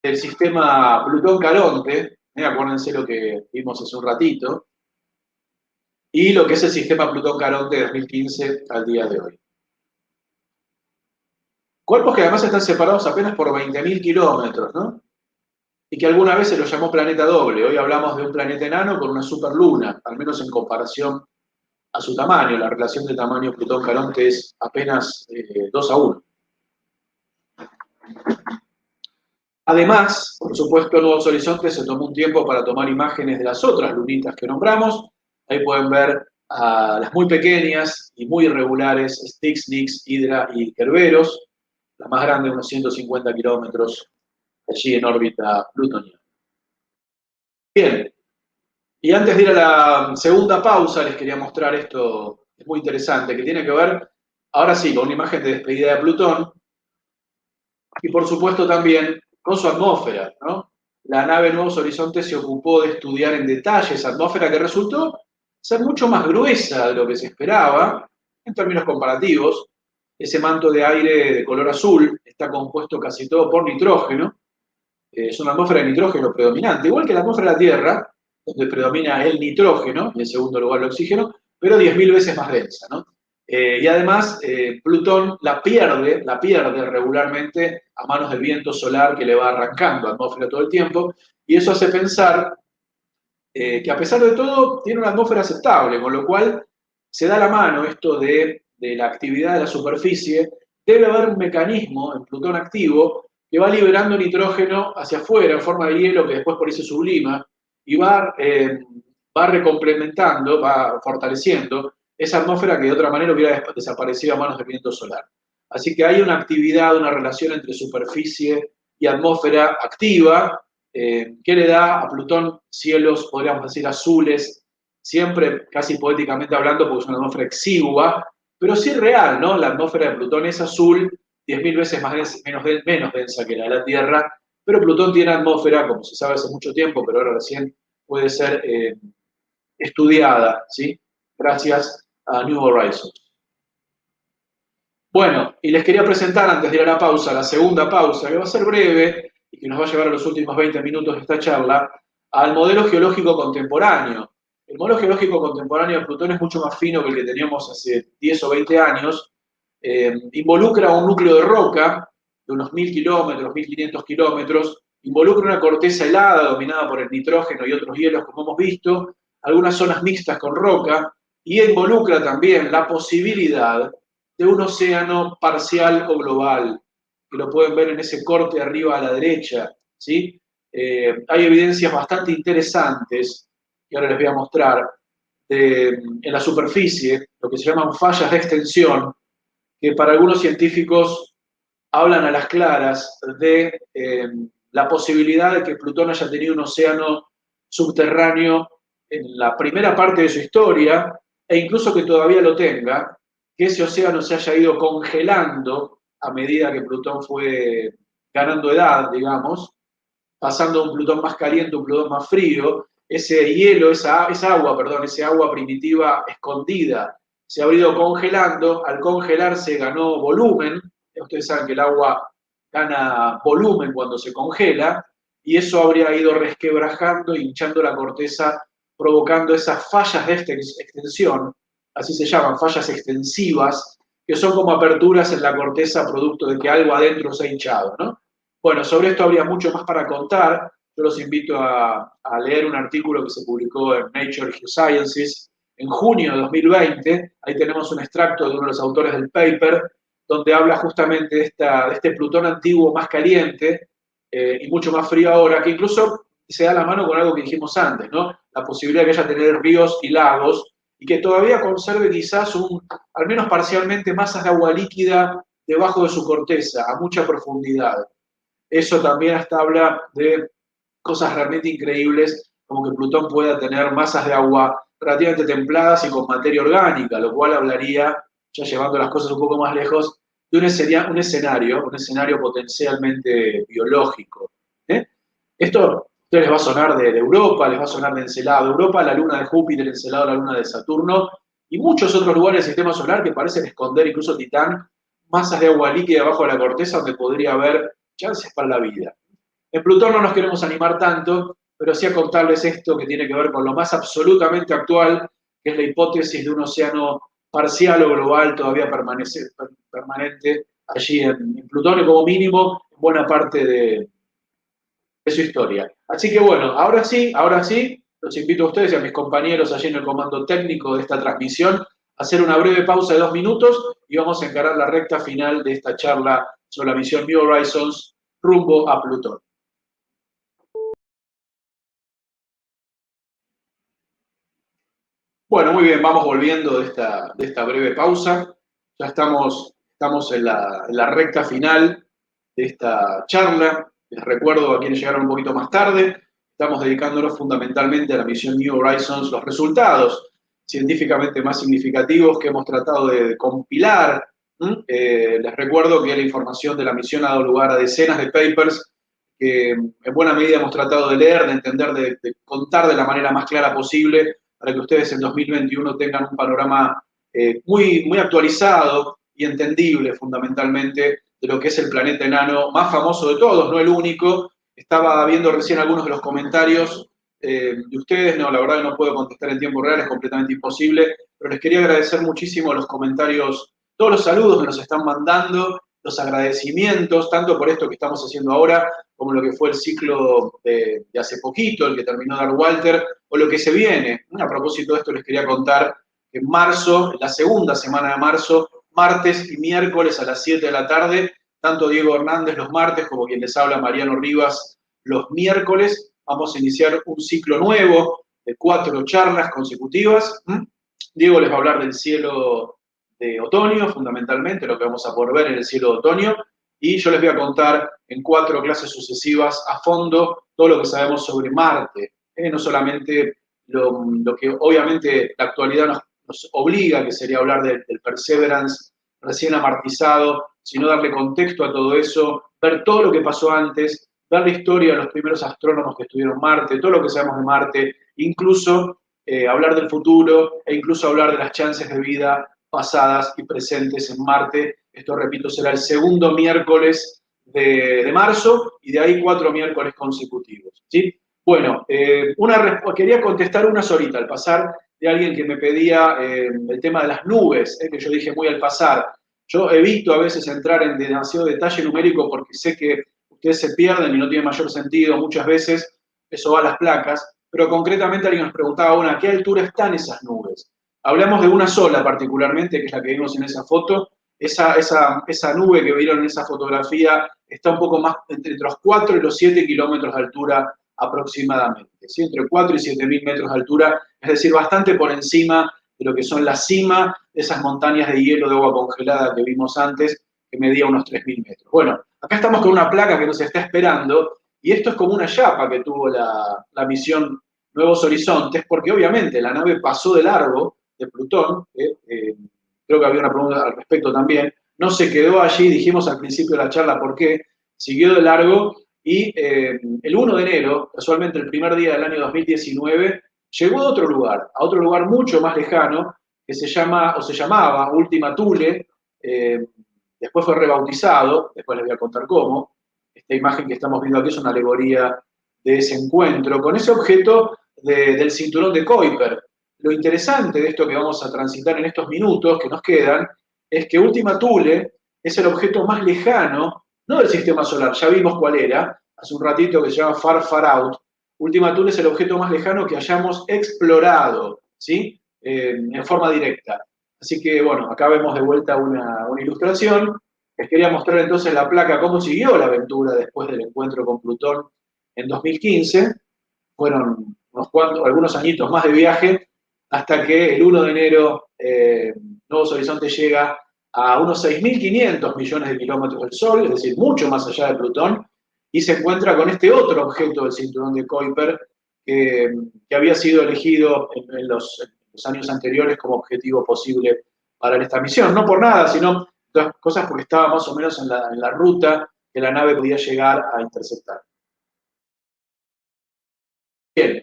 el sistema Plutón-Caronte, acuérdense lo que vimos hace un ratito, y lo que es el sistema Plutón-Caronte de 2015 al día de hoy. Cuerpos que además están separados apenas por 20.000 kilómetros, ¿no? Y que alguna vez se lo llamó planeta doble. Hoy hablamos de un planeta enano con una superluna, al menos en comparación a su tamaño. La relación de tamaño Plutón-Caronte es apenas 2 a 1. Además, por supuesto, Nuevos Horizontes se tomó un tiempo para tomar imágenes de las otras lunitas que nombramos. Ahí pueden ver a las muy pequeñas y muy irregulares Styx, Nix, Hydra y Kerberos, la más grande, unos 150 kilómetros, allí en órbita plutoniana. Bien, y antes de ir a la segunda pausa, les quería mostrar esto, es muy interesante, que tiene que ver, ahora sí, con una imagen de despedida de Plutón, y por supuesto también con su atmósfera, ¿no? La nave Nuevos Horizontes se ocupó de estudiar en detalle esa atmósfera que resultó ser mucho más gruesa de lo que se esperaba en términos comparativos. Ese manto de aire de color azul está compuesto casi todo por nitrógeno. Es una atmósfera de nitrógeno predominante, igual que la atmósfera de la Tierra, donde predomina el nitrógeno y en segundo lugar el oxígeno, pero 10.000 veces más densa, ¿no? Y además, Plutón la pierde regularmente a manos del viento solar que le va arrancando atmósfera todo el tiempo, y eso hace pensar que a pesar de todo tiene una atmósfera aceptable, con lo cual se da la mano esto de la actividad de la superficie. Debe haber un mecanismo en Plutón activo que va liberando nitrógeno hacia afuera en forma de hielo que después por ahí se sublima y va recomplementando, va fortaleciendo esa atmósfera que de otra manera hubiera desaparecido a manos del viento solar. Así que hay una actividad, una relación entre superficie y atmósfera activa que le da a Plutón cielos, podríamos decir, azules, siempre casi poéticamente hablando, porque es una atmósfera exigua, pero sí real, ¿no? La atmósfera de Plutón es azul, 10.000 veces menos densa que la de la Tierra, pero Plutón tiene atmósfera, como se sabe hace mucho tiempo, pero ahora recién puede ser estudiada, ¿sí? Gracias a New Horizons. Bueno, y les quería presentar antes de ir a la pausa, la segunda pausa, que va a ser breve y que nos va a llevar a los últimos 20 minutos de esta charla, al modelo geológico contemporáneo. El modelo geológico contemporáneo de Plutón es mucho más fino que el que teníamos hace 10 o 20 años. Involucra un núcleo de roca de unos 1.000 kilómetros, 1.500 kilómetros, involucra una corteza helada dominada por el nitrógeno y otros hielos, como hemos visto, algunas zonas mixtas con roca, y involucra también la posibilidad de un océano parcial o global, que lo pueden ver en ese corte arriba a la derecha, ¿sí? Hay evidencias bastante interesantes, que ahora les voy a mostrar, en la superficie, lo que se llaman fallas de extensión, que para algunos científicos hablan a las claras de la posibilidad de que Plutón haya tenido un océano subterráneo en la primera parte de su historia, e incluso que todavía lo tenga, que ese océano se haya ido congelando a medida que Plutón fue ganando edad, digamos, pasando de un Plutón más caliente a un Plutón más frío. Ese hielo, esa agua, perdón, ese agua primitiva escondida se ha ido congelando. Al congelarse ganó volumen. Ustedes saben que el agua gana volumen cuando se congela, y eso habría ido resquebrajando, hinchando la corteza, provocando esas fallas de extensión, así se llaman, fallas extensivas, que son como aperturas en la corteza producto de que algo adentro se ha hinchado, ¿no? Bueno, sobre esto habría mucho más para contar. Yo los invito a leer un artículo que se publicó en Nature Geosciences en junio de 2020. Ahí tenemos un extracto de uno de los autores del paper, donde habla justamente de este Plutón antiguo más caliente y mucho más frío ahora, que incluso se da la mano con algo que dijimos antes, ¿no? La posibilidad de que haya tener ríos y lagos y que todavía conserve quizás al menos parcialmente, masas de agua líquida debajo de su corteza, a mucha profundidad. Eso también hasta habla de cosas realmente increíbles, como que Plutón pueda tener masas de agua relativamente templadas y con materia orgánica, lo cual hablaría, ya llevando las cosas un poco más lejos, de un escenario potencialmente biológico. ¿eh? Esto a ustedes les va a sonar de Europa, les va a sonar de Encelado. Europa, la luna de Júpiter, Encelado, la luna de Saturno, y muchos otros lugares del sistema solar que parecen esconder, incluso Titán, masas de agua líquida debajo de la corteza donde podría haber chances para la vida. En Plutón no nos queremos animar tanto, pero sí a contarles esto que tiene que ver con lo más absolutamente actual, que es la hipótesis de un océano parcial o global todavía permanente allí en Plutón, y como mínimo en buena parte de su historia. Así que bueno, ahora sí, los invito a ustedes y a mis compañeros allí en el comando técnico de esta transmisión a hacer una breve pausa de 2 minutos y vamos a encarar la recta final de esta charla sobre la misión New Horizons rumbo a Plutón. Bueno, muy bien, vamos volviendo de esta breve pausa. Ya estamos en la recta final de esta charla. Les recuerdo a quienes llegaron un poquito más tarde, estamos dedicándonos fundamentalmente a la misión New Horizons, los resultados científicamente más significativos que hemos tratado de compilar. Les recuerdo que la información de la misión ha dado lugar a decenas de papers que en buena medida hemos tratado de leer, de entender, de contar de la manera más clara posible para que ustedes en 2021 tengan un panorama muy actualizado y entendible fundamentalmente de lo que es el planeta enano más famoso de todos, no el único. Estaba viendo recién algunos de los comentarios de ustedes, no, la verdad que no puedo contestar en tiempo real, es completamente imposible, pero les quería agradecer muchísimo los comentarios, todos los saludos que nos están mandando, los agradecimientos, tanto por esto que estamos haciendo ahora, como lo que fue el ciclo de hace poquito, el que terminó Dark Walter, o lo que se viene. A propósito de esto les quería contar que en marzo, la segunda semana de marzo, martes y miércoles a las 7 de la tarde, tanto Diego Hernández los martes como quien les habla Mariano Rivas los miércoles, vamos a iniciar un ciclo nuevo de 4 charlas consecutivas. Diego les va a hablar del cielo de otoño, fundamentalmente, lo que vamos a poder ver en el cielo de otoño, y yo les voy a contar en 4 clases sucesivas a fondo todo lo que sabemos sobre Marte, no solamente lo que obviamente la actualidad nos obliga, que sería hablar del Perseverance recién amartizado, sino darle contexto a todo eso, ver todo lo que pasó antes, ver la historia de los primeros astrónomos que estuvieron en Marte, todo lo que sabemos de Marte, incluso hablar del futuro e incluso hablar de las chances de vida pasadas y presentes en Marte. Esto, repito, será el segundo miércoles de marzo y de ahí 4 miércoles consecutivos. ¿Sí? Bueno, quería contestar una solita al pasar de alguien que me pedía el tema de las nubes, que yo dije muy al pasar. Yo evito a veces entrar en demasiado detalle numérico porque sé que ustedes se pierden y no tiene mayor sentido muchas veces, eso va a las placas, pero concretamente alguien nos preguntaba, bueno, ¿a qué altura están esas nubes? Hablamos de una sola particularmente, que es la que vimos en esa foto. Esa nube que vieron en esa fotografía está un poco más entre los 4 y los 7 kilómetros de altura aproximadamente, ¿sí? Entre 4 y 7.000 metros de altura, es decir, bastante por encima de lo que son la cima de esas montañas de hielo de agua congelada que vimos antes, que medía unos 3.000 metros. Bueno, acá estamos con una placa que nos está esperando, y esto es como una chapa que tuvo la misión Nuevos Horizontes, porque obviamente la nave pasó de largo de Plutón, creo que había una pregunta al respecto también, no se quedó allí, dijimos al principio de la charla por qué, siguió de largo y el 1 de enero, casualmente el primer día del año 2019, llegó a otro lugar mucho más lejano, que se llamaba Ultima Thule, después fue rebautizado, después les voy a contar cómo. Esta imagen que estamos viendo aquí es una alegoría de ese encuentro, con ese objeto del cinturón de Kuiper. Lo interesante de esto que vamos a transitar en estos minutos que nos quedan, es que Ultima Thule es el objeto más lejano, no del sistema solar, ya vimos cuál era, hace un ratito, que se llama Far Far Out. Ultima Thule es el objeto más lejano que hayamos explorado, ¿sí? En forma directa. Así que, bueno, acá vemos de vuelta una ilustración. Les quería mostrar entonces la placa, cómo siguió la aventura después del encuentro con Plutón en 2015. Fueron algunos añitos más de viaje, hasta que el 1 de enero Nuevos Horizontes llega a unos 6.500 millones de kilómetros del Sol, es decir, mucho más allá de Plutón, y se encuentra con este otro objeto del cinturón de Kuiper que había sido elegido en los años anteriores como objetivo posible para esta misión. No por nada, sino otras cosas porque estaba más o menos en la ruta que la nave podía llegar a interceptar. Bien.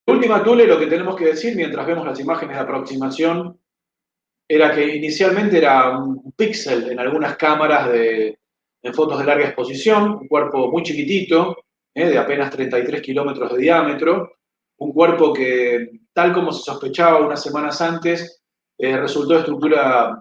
Ultima Thule, lo que tenemos que decir mientras vemos las imágenes de aproximación, era que inicialmente era un píxel en algunas cámaras en fotos de larga exposición, un cuerpo muy chiquitito, de apenas 33 kilómetros de diámetro, un cuerpo que, tal como se sospechaba unas semanas antes, resultó de estructura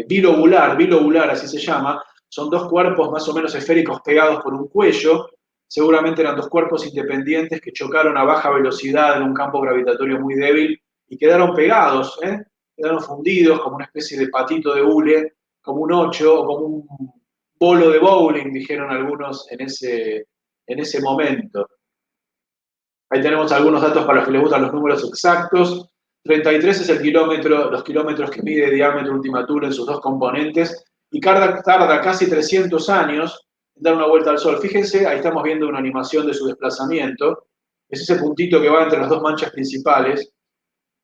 bilobular, así se llama. Son dos cuerpos más o menos esféricos pegados por un cuello. Seguramente eran dos cuerpos independientes que chocaron a baja velocidad en un campo gravitatorio muy débil y quedaron pegados, quedaron fundidos como una especie de patito de hule, como un 8 o como un bolo de bowling, dijeron algunos en ese momento. Ahí tenemos algunos datos para los que les gustan los números exactos. 33 es el kilómetro, los kilómetros que mide de diámetro Ultima Thule en sus dos componentes, y tarda casi 300 años en dar una vuelta al Sol. Fíjense, ahí estamos viendo una animación de su desplazamiento, es ese puntito que va entre las dos manchas principales.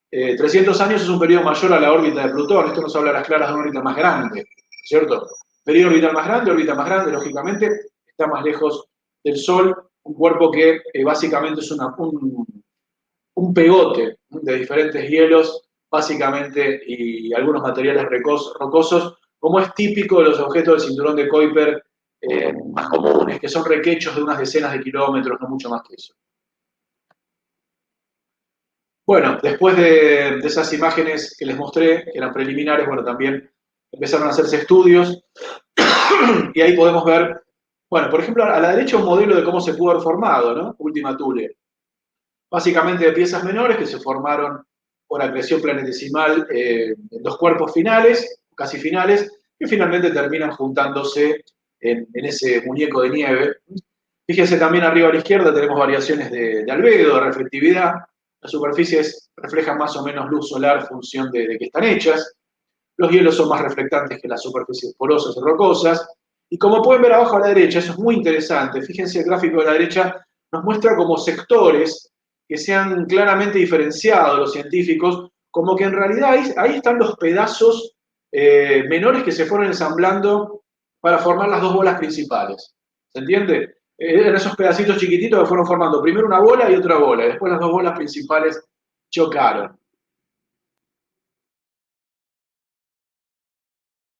300 años es un periodo mayor a la órbita de Plutón, esto nos habla a las claras de una órbita más grande, ¿cierto? Periodo orbital más grande, órbita más grande, lógicamente, está más lejos del Sol, un cuerpo que básicamente es un pegote de diferentes hielos, básicamente, y algunos materiales rocosos, como es típico de los objetos del cinturón de Kuiper más comunes, que son requechos de unas decenas de kilómetros, no mucho más que eso. Bueno, después de esas imágenes que les mostré, que eran preliminares, bueno, también empezaron a hacerse estudios y ahí podemos ver, bueno, por ejemplo, a la derecha un modelo de cómo se pudo haber formado, ¿no? Ultima Thule. Básicamente de piezas menores que se formaron por acreción planetesimal en dos cuerpos finales, casi finales, que finalmente terminan juntándose en ese muñeco de nieve. Fíjense también arriba a la izquierda tenemos variaciones de albedo, de reflectividad. Las superficies reflejan más o menos luz solar en función de que están hechas. Los hielos son más reflectantes que las superficies porosas y rocosas. Y como pueden ver abajo a la derecha, eso es muy interesante. Fíjense, el gráfico de la derecha nos muestra como sectores que se han claramente diferenciado los científicos, como que en realidad ahí están los pedazos menores que se fueron ensamblando para formar las dos bolas principales. ¿Se entiende? Eran esos pedacitos chiquititos que fueron formando primero una bola y otra bola, y después las dos bolas principales chocaron.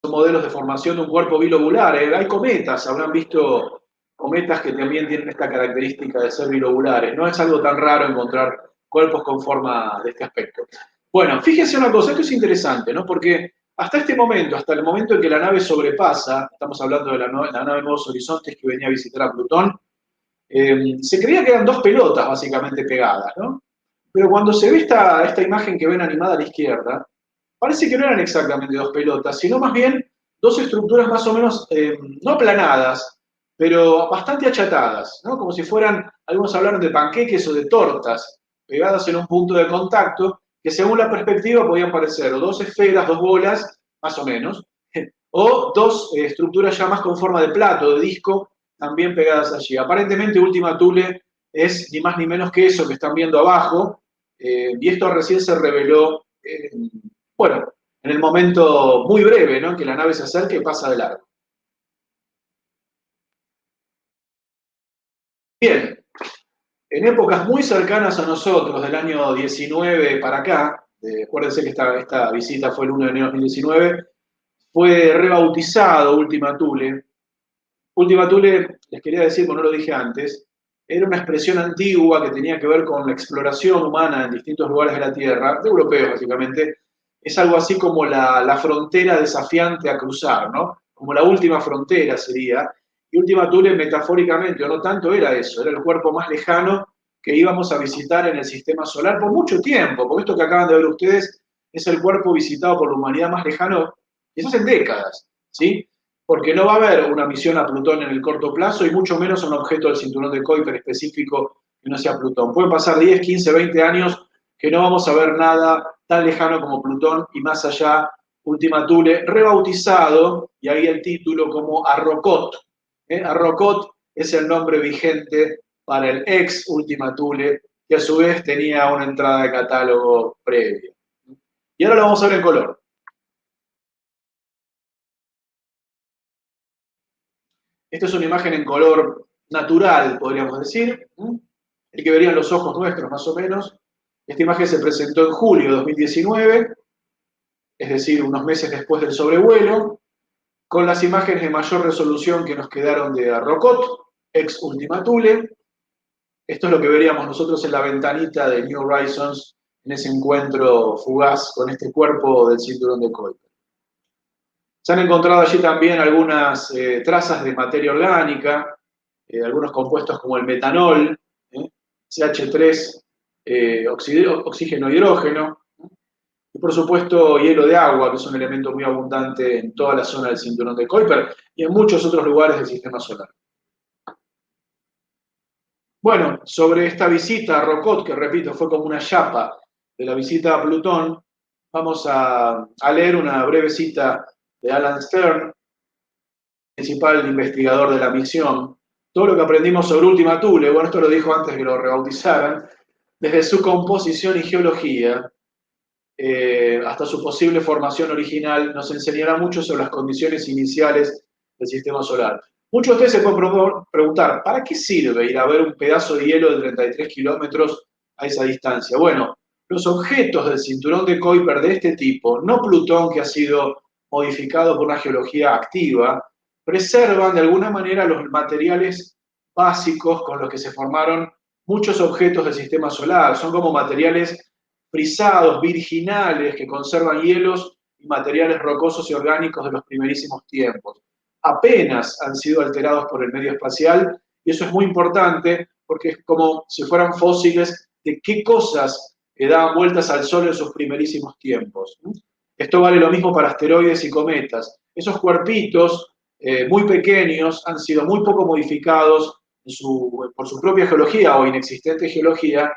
Son modelos de formación de un cuerpo bilobular. Hay cometas, habrán visto cometas que también tienen esta característica de ser bilobulares. No es algo tan raro encontrar cuerpos con forma de este aspecto. Bueno, fíjense una cosa, esto es interesante, ¿no? Porque hasta este momento, hasta el momento en que la nave sobrepasa, estamos hablando de la nave Nuevos Horizontes que venía a visitar a Plutón, se creía que eran dos pelotas básicamente pegadas, ¿no? Pero cuando se ve esta imagen que ven animada a la izquierda, parece que no eran exactamente dos pelotas, sino más bien dos estructuras más o menos, no aplanadas, pero bastante achatadas, ¿no? Como si fueran, algunos hablaron de panqueques o de tortas, pegadas en un punto de contacto, que según la perspectiva podían parecer o dos esferas, dos bolas, más o menos, o dos estructuras ya más con forma de plato, de disco, también pegadas allí. Aparentemente Ultima Thule es ni más ni menos que eso que están viendo abajo, y esto recién se reveló, bueno, en el momento muy breve, ¿no? Que la nave se acerca y pasa de largo. Bien, en épocas muy cercanas a nosotros, del año 19 para acá, acuérdense que esta visita fue el 1 de enero de 2019, fue rebautizado Ultima Thule. Ultima Thule, les quería decir, como no lo dije antes, era una expresión antigua que tenía que ver con la exploración humana en distintos lugares de la Tierra, de europeos básicamente. Es algo así como la frontera desafiante a cruzar, ¿no? Como la última frontera sería. Y Ultima Thule, metafóricamente, o no tanto, era eso, era el cuerpo más lejano que íbamos a visitar en el sistema solar por mucho tiempo, porque esto que acaban de ver ustedes es el cuerpo visitado por la humanidad más lejano, quizás en décadas, ¿sí? Porque no va a haber una misión a Plutón en el corto plazo y mucho menos un objeto del cinturón de Kuiper específico que no sea Plutón. Pueden pasar 10, 15, 20 años que no vamos a ver nada tan lejano como Plutón y más allá, Ultima Thule, rebautizado, y ahí el título como Arrokoth. Arrokoth es el nombre vigente para el ex Ultima Thule, que a su vez tenía una entrada de catálogo previa. Y ahora lo vamos a ver en color. Esta es una imagen en color natural, podríamos decir, el que verían los ojos nuestros más o menos. Esta imagen se presentó en julio de 2019, es decir, unos meses después del sobrevuelo, con las imágenes de mayor resolución que nos quedaron de Arrokoth, ex Ultima Thule. Esto es lo que veríamos nosotros en la ventanita de New Horizons, en ese encuentro fugaz con este cuerpo del cinturón de Kuiper. Se han encontrado allí también algunas trazas de materia orgánica, algunos compuestos como el metanol, CH3, oxígeno, hidrógeno, y por supuesto hielo de agua, que es un elemento muy abundante en toda la zona del cinturón de Kuiper y en muchos otros lugares del sistema solar. Bueno, sobre esta visita a Arrokoth, que repito, fue como una chapa de la visita a Plutón, vamos a leer una breve cita de Alan Stern, principal investigador de la misión. Todo lo que aprendimos sobre Ultima Thule, bueno, esto lo dijo antes que lo rebautizaran, desde su composición y geología, hasta su posible formación original, nos enseñará mucho sobre las condiciones iniciales del sistema solar. Muchos de ustedes se pueden preguntar, ¿para qué sirve ir a ver un pedazo de hielo de 33 kilómetros a esa distancia? Bueno, los objetos del cinturón de Kuiper de este tipo, no Plutón que ha sido modificado por una geología activa, preservan de alguna manera los materiales básicos con los que se formaron muchos objetos del sistema solar. Son como materiales frisados, virginales, que conservan hielos y materiales rocosos y orgánicos de los primerísimos tiempos. Apenas han sido alterados por el medio espacial, y eso es muy importante porque es como si fueran fósiles de qué cosas daban vueltas al Sol en sus primerísimos tiempos. Esto vale lo mismo para asteroides y cometas. Esos cuerpitos muy pequeños han sido muy poco modificados por su propia geología o inexistente geología,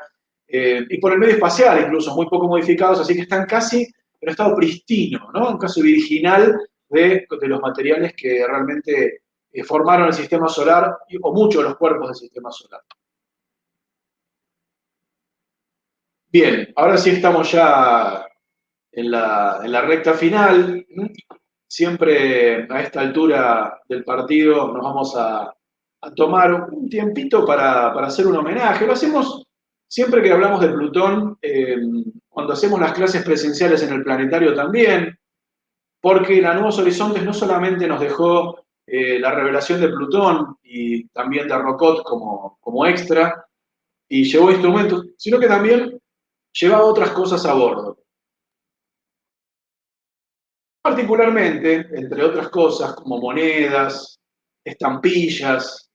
y por el medio espacial incluso, muy poco modificados, así que están casi en estado pristino, ¿no? Un caso virginal de los materiales que realmente formaron el sistema solar, o muchos de los cuerpos del sistema solar. Bien, ahora sí estamos ya en la recta final. Siempre a esta altura del partido nos vamos a tomar un tiempito para hacer un homenaje. Lo hacemos siempre que hablamos de Plutón, cuando hacemos las clases presenciales en el planetario también, porque la Nuevos Horizontes no solamente nos dejó la revelación de Plutón y también de Rocot como extra, y llevó instrumentos, sino que también llevaba otras cosas a bordo. Particularmente, entre otras cosas, como monedas, estampillas,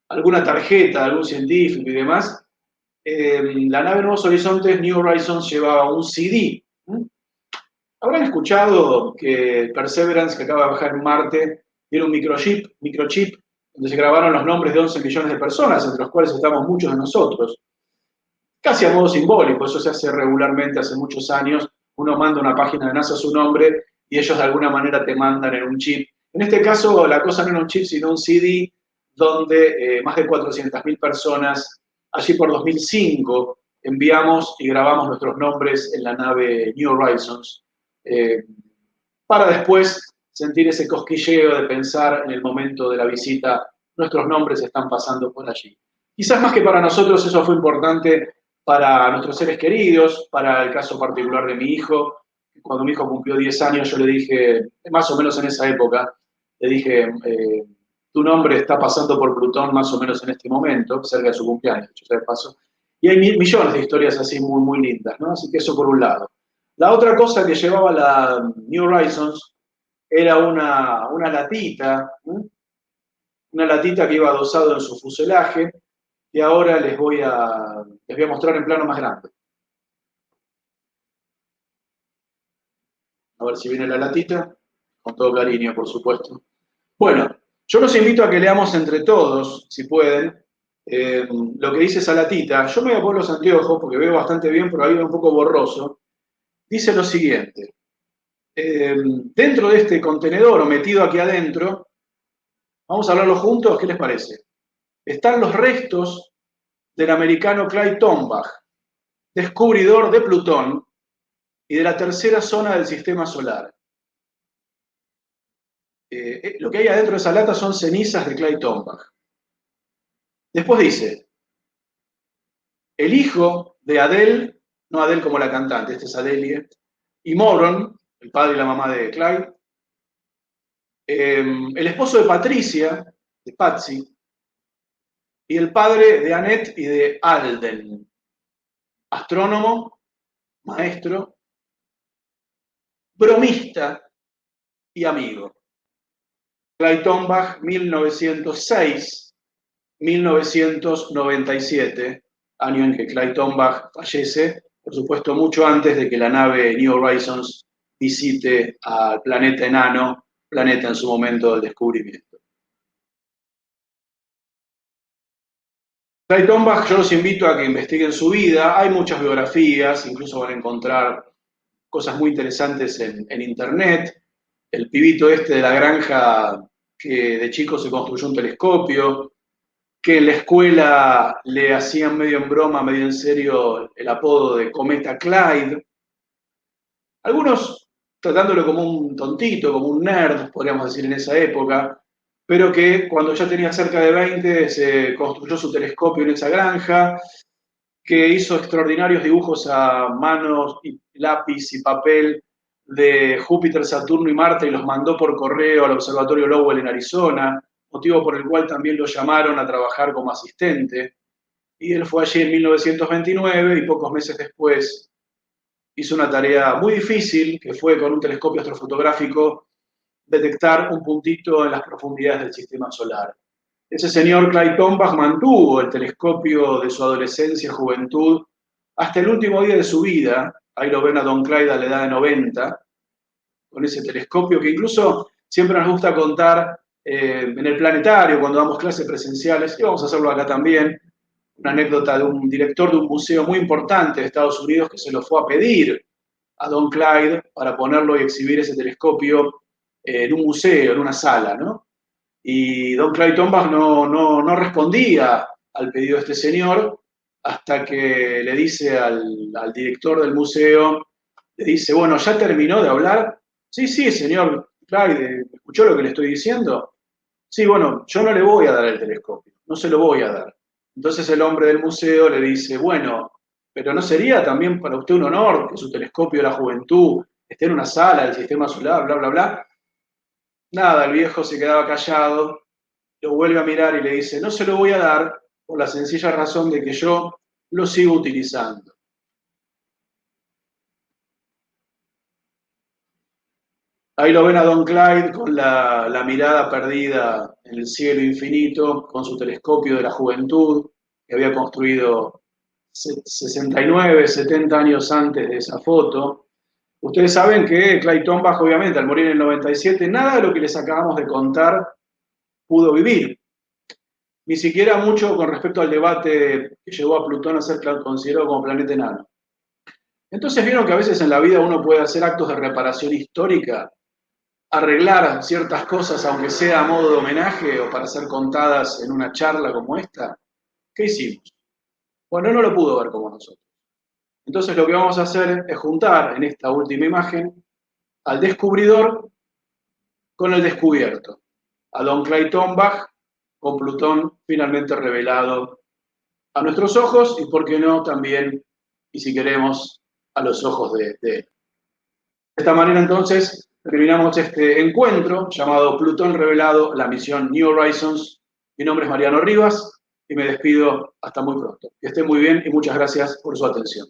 alguna tarjeta de algún científico y demás, la nave Nuevos Horizontes, New Horizons, llevaba un CD. Habrán escuchado que Perseverance, que acaba de bajar en Marte, tiene un microchip, donde se grabaron los nombres de 11 millones de personas, entre los cuales estamos muchos de nosotros. Casi a modo simbólico, eso se hace regularmente hace muchos años. Uno manda a una página de NASA su nombre y ellos de alguna manera te mandan en un chip. En este caso, la cosa no era un chip, sino un CD, donde más de 400.000 personas, allí por 2005, enviamos y grabamos nuestros nombres en la nave New Horizons, para después sentir ese cosquilleo de pensar en el momento de la visita, nuestros nombres están pasando por allí. Quizás más que para nosotros eso fue importante para nuestros seres queridos, para el caso particular de mi hijo. Cuando mi hijo cumplió 10 años, yo le dije, más o menos en esa época, le dije, tu nombre está pasando por Plutón más o menos en este momento, cerca de su cumpleaños, dicho sea de paso. Y hay millones de historias así muy, muy lindas, ¿no? Así que eso por un lado. La otra cosa que llevaba la New Horizons era una latita, ¿eh? Una latita que iba adosado en su fuselaje, y ahora les voy a mostrar en plano más grande. A ver si viene la latita, con todo cariño, por supuesto. Bueno, yo los invito a que leamos entre todos, si pueden, lo que dice esa latita. Yo me voy a poner los anteojos porque veo bastante bien, pero ahí veo un poco borroso. Dice lo siguiente: dentro de este contenedor o metido aquí adentro, vamos a hablarlo juntos, ¿qué les parece? Están los restos del americano Clyde Tombaugh, descubridor de Plutón y de la tercera zona del sistema solar. Lo que hay adentro de esa lata son cenizas de Clyde Tombaugh. Después dice, el hijo de Adele, no Adele como la cantante, este es Adelie, y Moron, el padre y la mamá de Clyde, el esposo de Patricia, de Patsy, y el padre de Annette y de Alden, astrónomo, maestro, bromista y amigo. Clyde Tombaugh, 1906-1997, año en que Clyde Tombaugh fallece, por supuesto mucho antes de que la nave New Horizons visite al planeta enano, planeta en su momento del descubrimiento. Clyde Tombaugh, yo los invito a que investiguen su vida. Hay muchas biografías, incluso van a encontrar cosas muy interesantes en internet. El pibito este de la granja que de chico se construyó un telescopio, que en la escuela le hacían medio en broma, medio en serio el apodo de Cometa Clyde. Algunos tratándolo como un tontito, como un nerd, podríamos decir en esa época, pero que cuando ya tenía cerca de 20 se construyó su telescopio en esa granja, que hizo extraordinarios dibujos a manos y lápiz y papel de Júpiter, Saturno y Marte y los mandó por correo al Observatorio Lowell en Arizona, motivo por el cual también lo llamaron a trabajar como asistente. Y él fue allí en 1929 y pocos meses después hizo una tarea muy difícil, que fue con un telescopio astrofotográfico detectar un puntito en las profundidades del sistema solar. Ese señor Clyde Tombaugh mantuvo el telescopio de su adolescencia, juventud, hasta el último día de su vida. Ahí lo ven a Don Clyde a la edad de 90, con ese telescopio que incluso siempre nos gusta contar en el planetario, cuando damos clases presenciales, y vamos a hacerlo acá también, una anécdota de un director de un museo muy importante de Estados Unidos que se lo fue a pedir a Don Clyde para ponerlo y exhibir ese telescopio en un museo, en una sala, ¿no? Y Don Clyde Tombaugh no respondía al pedido de este señor hasta que le dice al director del museo, le dice, bueno, ¿ya terminó de hablar? Sí, sí, señor Clyde, ¿escuchó lo que le estoy diciendo? Sí, bueno, yo no le voy a dar el telescopio, no se lo voy a dar. Entonces el hombre del museo le dice, bueno, pero ¿no sería también para usted un honor que su telescopio de la juventud esté en una sala del sistema solar, bla, bla, bla? Nada, el viejo se quedaba callado, lo vuelve a mirar y le dice, no se lo voy a dar por la sencilla razón de que yo lo sigo utilizando. Ahí lo ven a Don Clyde con la mirada perdida en el cielo infinito, con su telescopio de la juventud, que había construido 69, 70 años antes de esa foto. Ustedes saben que Clyde Tombaugh, obviamente, al morir en el 97, nada de lo que les acabamos de contar pudo vivir. Ni siquiera mucho con respecto al debate que llevó a Plutón a ser considerado como planeta enano. Entonces vieron que a veces en la vida uno puede hacer actos de reparación histórica, arreglar ciertas cosas, aunque sea a modo de homenaje o para ser contadas en una charla como esta. ¿Qué hicimos? Bueno, no lo pudo ver como nosotros. Entonces lo que vamos a hacer es juntar en esta última imagen al descubridor con el descubierto, a Don Clyde Tombaugh con Plutón finalmente revelado a nuestros ojos y, por qué no, también, y si queremos, a los ojos de él. De esta manera, entonces, terminamos este encuentro llamado Plutón revelado, la misión New Horizons. Mi nombre es Mariano Rivas y me despido hasta muy pronto. Que estén muy bien y muchas gracias por su atención.